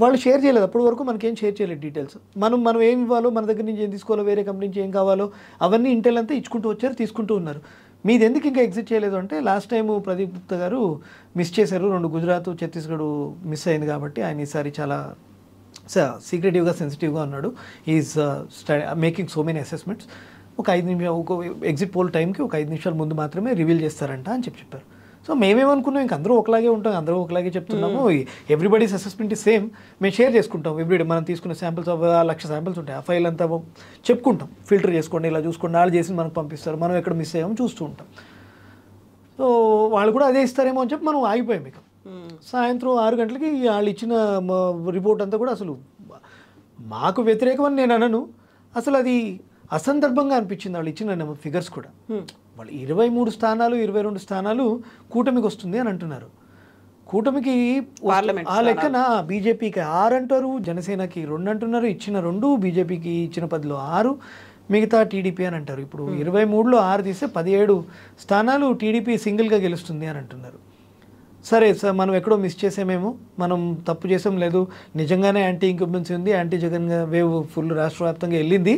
వాళ్ళు షేర్ చేయలేదు, అప్పటి వరకు మనకేం షేర్ చేయలేదు డీటెయిల్స్. మనం ఏం ఇవ్వాలో, మన దగ్గర నుంచి ఏం తీసుకోవాలో, వేరే కంపెనీ నుంచి ఏం కావాలో అవన్నీ ఇంటెల్ అంతా ఇచ్చుకుంటూ వచ్చారు, తీసుకుంటూ ఉన్నారు. మీది ఎందుకు ఇంకా ఎగ్జిట్ చేయలేదు అంటే, లాస్ట్ టైం ప్రదీప్ గుప్తా గారు మిస్ చేశారు, 2 గుజరాత్ ఛత్తీస్గఢ్ మిస్ అయింది కాబట్టి ఆయన ఈసారి చాలా సీక్రెటివ్గా సెన్సిటివ్గా ఉన్నాడు. Is making so many assessments. ఒక 5 నిమిషాలు, ఒక ఎగ్జిట్ పోల్ టైంకి ఒక 5 నిమిషాలు ముందు మాత్రమే రివీల్ చేస్తారంట అని చెప్పారు. సో మేమేమనుకున్నాం, ఇంక అందరూ ఒకలాగే ఉంటాం, అందరూ ఒకలాగే చెప్తున్నాము, ఎవ్రీబడీస్ అసెస్మెంట్ ఇస్ సేమ్, మేము షేర్ చేసుకుంటాం ఎవ్రీడే. మనం తీసుకున్న శాంపిల్స్ 1,00,000 శాంపిల్స్ ఉంటాయి, ఆ ఫైల్ అంతా చెప్పుకుంటాం, ఫిల్టర్ చేసుకోండి, ఇలా చూసుకోండి, వాళ్ళు చేసి మనకు పంపిస్తారు, మనం ఎక్కడ మిస్ అయ్యామో చూస్తూ ఉంటాం. సో వాళ్ళు కూడా అదే ఇస్తారేమో అని చెప్పి మనం ఆగిపోయాం. ఇక సాయంత్రం 6 గంటలకి వాళ్ళు ఇచ్చిన రిపోర్ట్ అంతా కూడా అసలు మాకు వ్యతిరేకమని నేను అనను, అసలు అది అసందర్భంగా అనిపించింది. వాళ్ళు ఇచ్చిన ఫిగర్స్ కూడా, వాళ్ళు 23 స్థానాలు 22 స్థానాలు కూటమికి వస్తుంది అని అంటున్నారు. కూటమికి ఆ లెక్కన బీజేపీకి 6 అంటారు, జనసేనకి 2 అంటున్నారు, ఇచ్చిన 2, బీజేపీకి ఇచ్చిన 10లో 6, మిగతా టీడీపీ అని అంటారు. ఇప్పుడు 23లో 6 తీస్తే 17 స్థానాలు టీడీపీ సింగిల్గా గెలుస్తుంది అని అంటున్నారు. సరే సార్, మనం ఎక్కడో మిస్ చేసామేమో, మనం తప్పు చేసాం, లేదు నిజంగానే యాంటీ ఇంకంబెన్సీ ఉంది, యాంటీ జగన్ వేవ్ ఫుల్ రాష్ట్ర వ్యాప్తంగా వెళ్ళింది,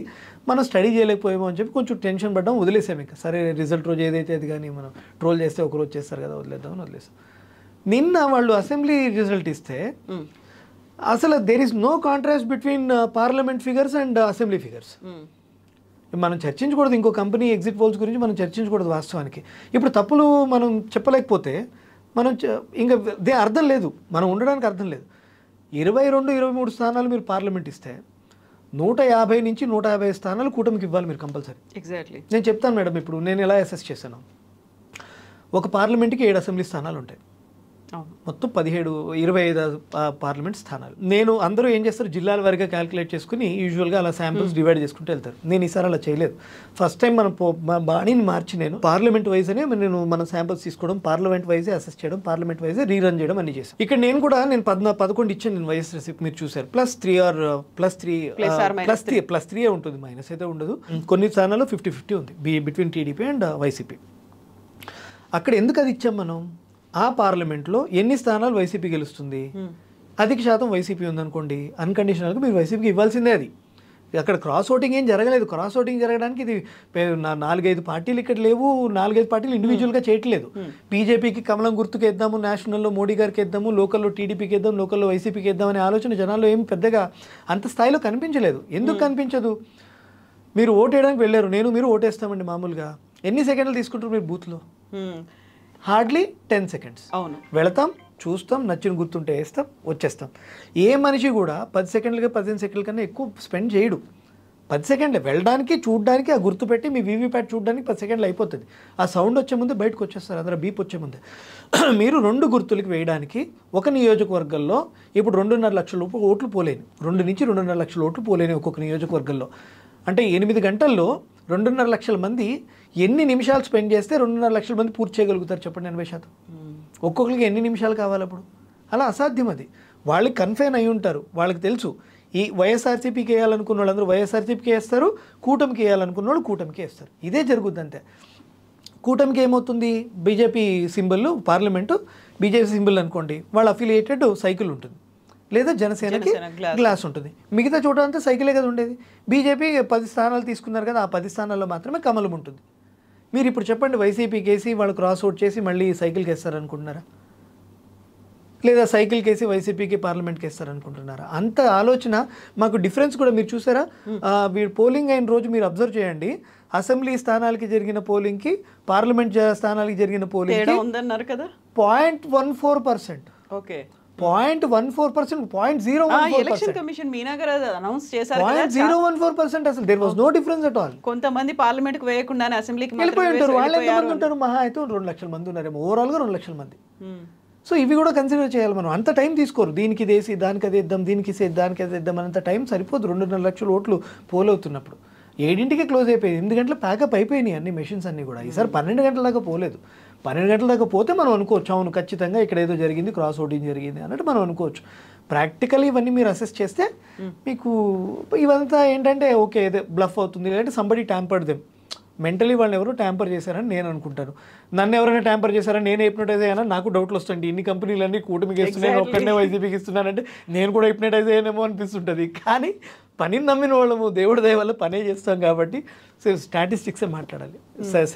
మనం స్టడీ చేయలేకపోయామో అని చెప్పి కొంచెం టెన్షన్ పడ్డాం, వదిలేసాం. ఇంకా సరే రిజల్ట్ రోజు ఏదైతే అది, కానీ మనం ట్రోల్ చేస్తే ఒకరోజు చేస్తారు కదా, వదిలేద్దామని వదిలేసాం. నిన్న వాళ్ళు అసెంబ్లీ రిజల్ట్ ఇస్తే అసలు there is no contrast between parliament figures and assembly figures. మనం చర్చించకూడదు, ఇంకో కంపెనీ ఎగ్జిట్ పోల్స్ గురించి మనం చర్చించకూడదు వాస్తవానికి. ఇప్పుడు తప్పులు మనం చెప్పలేకపోతే మనం ఇంకా అర్థం లేదు, మనం ఉండడానికి అర్థం లేదు. 22-23 స్థానాలు మీరు పార్లమెంట్ ఇస్తే 150 నుంచి 150 స్థానాలు కూటమికి ఇవ్వాలి మీరు కంపల్సరీ. ఎగ్జాక్ట్లీ నేను చెప్తాను మేడం, ఇప్పుడు నేను ఎలా అసెస్ చేశాను. ఒక పార్లమెంట్కి 7 అసెంబ్లీ స్థానాలు ఉంటాయి, మొత్తం 25 పార్లమెంట్ స్థానాలు. నేను అందరూ ఏం చేస్తారు, జిల్లాల వారిగా క్యాలిక్యులేట్ చేసుకుని యూజువల్గా అలా శాంపిల్స్ డివైడ్ చేసుకుంటూ వెళ్తారు. నేను ఈసారి అలా చేయలేదు. ఫస్ట్ టైం మన బాడీని మార్చి నేను పార్లమెంట్ వైజ్ అనే మనం శాంపిల్స్ తీసుకోవడం, పార్లమెంట్ వైజే అసెస్ చేయడం, పార్లమెంట్ వైజే రీరన్ చేయడం అన్ని చేశాను. ఇక్కడ నేను కూడా 11 ఇచ్చాను నేను వైఎస్ రెసిపీ, మీరు చూసారు. +3 ఉంటుంది, మైనస్ అయితే ఉండదు. కొన్ని స్థానాల్లో 50-50 ఉంది బిట్వీన్ టీడీపీ అండ్ వైసీపీ. అక్కడ ఎందుకు అది ఇచ్చాం మనం, ఆ పార్లమెంట్లో ఎన్ని స్థానాలు వైసీపీ గెలుస్తుంది, అధిక శాతం వైసీపీ ఉందనుకోండి, అన్కండిషనల్గా మీరు వైసీపీకి ఇవ్వాల్సిందే. అది అక్కడ క్రాస్ ఓటింగ్ ఏం జరగలేదు. క్రాస్ ఓటింగ్ జరగడానికి ఇది 4-5 పార్టీలు ఇక్కడ లేవు, 4-5 పార్టీలు ఇండివిజువల్గా చేయట్లేదు. బీజేపీకి కమలం గుర్తుకు వేద్దాము, నేషనల్లో మోడీ గారికి వేద్దాము, లోకల్లో టీడీపీకి వేద్దాం, లోకల్లో వైసీపీకి వేద్దాం అనే ఆలోచన జనాల్లో ఏం పెద్దగా అంత స్థాయిలో కనిపించలేదు. ఎందుకు కనిపించదు, మీరు ఓటేయడానికి వెళ్ళారు, మీరు ఓటేస్తామండి మామూలుగా. ఎన్ని సెకండ్లు తీసుకుంటారు మీరు బూత్లో? Hardly 10 seconds. అవును, వెళతాం, చూస్తాం, నచ్చిన గుర్తుంటే వేస్తాం, వచ్చేస్తాం. ఏ మనిషి కూడా 10 సెకండ్లుగా 15 సెకండ్ల కన్నా ఎక్కువ స్పెండ్ చేయడు. 10 సెకండ్లే వెళ్ళడానికి, చూడడానికి, ఆ గుర్తు పెట్టి మీ వీవీప్యాట్ చూడడానికి 10 సెకండ్లు అయిపోతుంది. ఆ సౌండ్ వచ్చే ముందే బయటకు వచ్చేస్తారు, అందులో బీప్ వచ్చే ముందే. మీరు 2 గుర్తులకి వేయడానికి ఒక నియోజకవర్గంలో ఇప్పుడు 2.5 లక్షల ఓట్లు పోలేని, 2 నుంచి 2.5 లక్షల ఓట్లు పోలేని ఒక్కొక్క నియోజకవర్గంలో. అంటే 8 గంటల్లో 2.5 లక్షల మంది ఎన్ని నిమిషాలు స్పెండ్ చేస్తే 2.5 లక్షల మంది పూర్తి చేయగలుగుతారు చెప్పండి? 80%. ఒక్కొక్కరికి ఎన్ని నిమిషాలు కావాలి అప్పుడు? అలా అసాధ్యం. అది వాళ్ళకి కన్ఫైన్ అయి ఉంటారు, వాళ్ళకి తెలుసు. ఈ వైఎస్ఆర్సీపీకి వేయాలనుకున్న వాళ్ళందరూ వైఎస్ఆర్సీపీకి వేస్తారు, కూటమికి వేయాలనుకున్న వాళ్ళు కూటమికి వేస్తారు. ఇదే జరుగుద్ది అంతే. కూటమికి ఏమవుతుంది, BJP symbol parliament BJP symbol అనుకోండి, వాళ్ళ అఫిలియేటెడ్ సైకిల్ ఉంటుంది, లేదా జనసేనకి గ్లాస్ ఉంటుంది. మిగతా చోట అంతా సైకిలే కదా ఉండేది. బీజేపీ 10 స్థానాలు తీసుకున్నారు కదా, ఆ 10 స్థానాల్లో మాత్రమే కమలం ఉంటుంది. మీరు ఇప్పుడు చెప్పండి, వైసీపీకి వేసి వాళ్ళు క్రాస్ అవుట్ చేసి మళ్ళీ సైకిల్కి వేస్తారనుకుంటున్నారా, లేదా సైకిల్కి వేసి వైసీపీకి పార్లమెంట్కి వేస్తారనుకుంటున్నారా? అంత ఆలోచన మాకు డిఫరెన్స్ కూడా మీరు చూసారా? వీడు పోలింగ్ అయిన రోజు మీరు అబ్జర్వ్ చేయండి, అసెంబ్లీ స్థానాలకి జరిగిన పోలింగ్కి పార్లమెంట్ స్థానాలకి జరిగిన పోలింగ్ ఉందన్నారు కదా, 0.14%. ఓకే, 0.14%, 0.014%. ఎలక్షన్ కమిషన్ మీనా గారు అనౌన్స్ చేశారు కదా, 0.014%. అసలు there was no difference at all. కొంతమంది పార్లమెంట్ కు వేయకుండానే అసెంబ్లీకి వెళ్ళిపోయి ఉంటారు. వాళ్ళు ఎంతమంది ఉంటారు? మహా అయితే 2 లక్షల మంది ఉన్నారేమో, ఓవరాల్గా 2 లక్షల మంది. సో ఇవి కూడా కన్సిడర్ చేయాలి మనం. అంత టైం తీసుకోరు, దీనికి ఇదేసి దానికి అది ఇద్దాం, దీనికి ఇసేది దానికి అది ఇద్దాం, అంత టైం సరిపోదు. 2.5 లక్షల ఓట్లు పోల్ అవుతున్నప్పుడు 7ంటికే క్లోజ్ అయిపోయింది. 8 గంటల ప్యాకప్ అయిపోయినాయి అన్ని మెషిన్స్ అన్నీ కూడా. ఈసారి 12 గంటల దాకా పోలేదు. 12 గంటల దాకా పోతే మనం అనుకోవచ్చు, అవును ఖచ్చితంగా ఇక్కడ ఏదో జరిగింది, క్రాస్ ఓటింగ్ జరిగింది అన్నట్టు మనం అనుకోవచ్చు. ప్రాక్టికల్లీ ఇవన్నీ మీరు అసెస్ చేస్తే మీకు ఇవంతా ఏంటంటే ఓకే ఏదో బ్లఫ్ అవుతుంది, లేదంటే సంబడి ట్యాంపర్డ్ దెమ్. మెంటలీ వాళ్ళని ఎవరు ట్యాంపర్ చేశారని నేను అనుకుంటాను. నన్ను ఎవరైనా ట్యాంపర్ చేశారని నేను హిప్నటైజ్ అయ్యానని నాకు డౌట్లు వస్తాయి. ఇన్ని కంపెనీలన్నీ కూటమికి ఇస్తున్నాను, ఒక్కడనే వైసీపీకి ఇస్తున్నానంటే నేను కూడా హిప్నటైజ్ అయ్యానేమో అనిపిస్తుంటుంది. కానీ పనిని నమ్మిన వాళ్ళము దేవుడి దయ వల్ల పనే చేస్తాం కాబట్టి స్టాటిస్టిక్సే మాట్లాడాలి.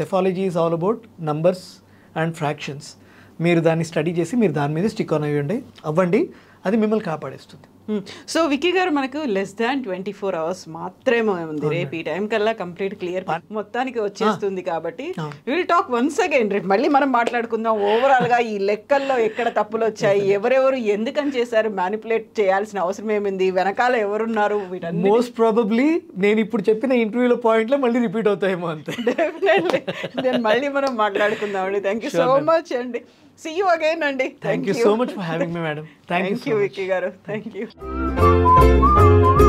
Psephology is all about numbers and fractions. మీరు దాన్ని స్టడీ చేసి మీరు దాని మీద స్టిక్ ఆన్ అవ్వండి, అది మిమ్మల్ని కాపాడేస్తుంది. సో వికీ గారు, మనకు లెస్ దాన్ 24 hours మాత్రమే ఉంది. రేపు ఈ టైం కల్లా కంప్లీట్ క్లియర్ మొత్తానికి వచ్చేస్తుంది కాబట్టి విల్ టాక్ వన్స్ అగైన్. రేపు మళ్ళీ మనం మాట్లాడుకుందాం ఓవరాల్ గా ఈ లెక్కల్లో ఎక్కడ తప్పులు వచ్చాయి, ఎవరెవరు ఎందుకని చేశారు, మ్యానిపులేట్ చేయాల్సిన అవసరం ఏమింది, వెనకాల ఎవరున్నారు, వీటన్ని మోస్ట్ ప్రాబబ్లీ నేను ఇప్పుడు చెప్పిన ఇంటర్వ్యూలో పాయింట్లే మళ్ళీ రిపీట్ అవుతాయేమో అంతే. డెఫినెట్లీ దెన్ మళ్ళీ మనం మాట్లాడుకుందాం అండి. థ్యాంక్ యూ సో మచ్ అండి. See you again అండి. Thank you so much for having me, madam. Thank you, Vicky garu. Thank you.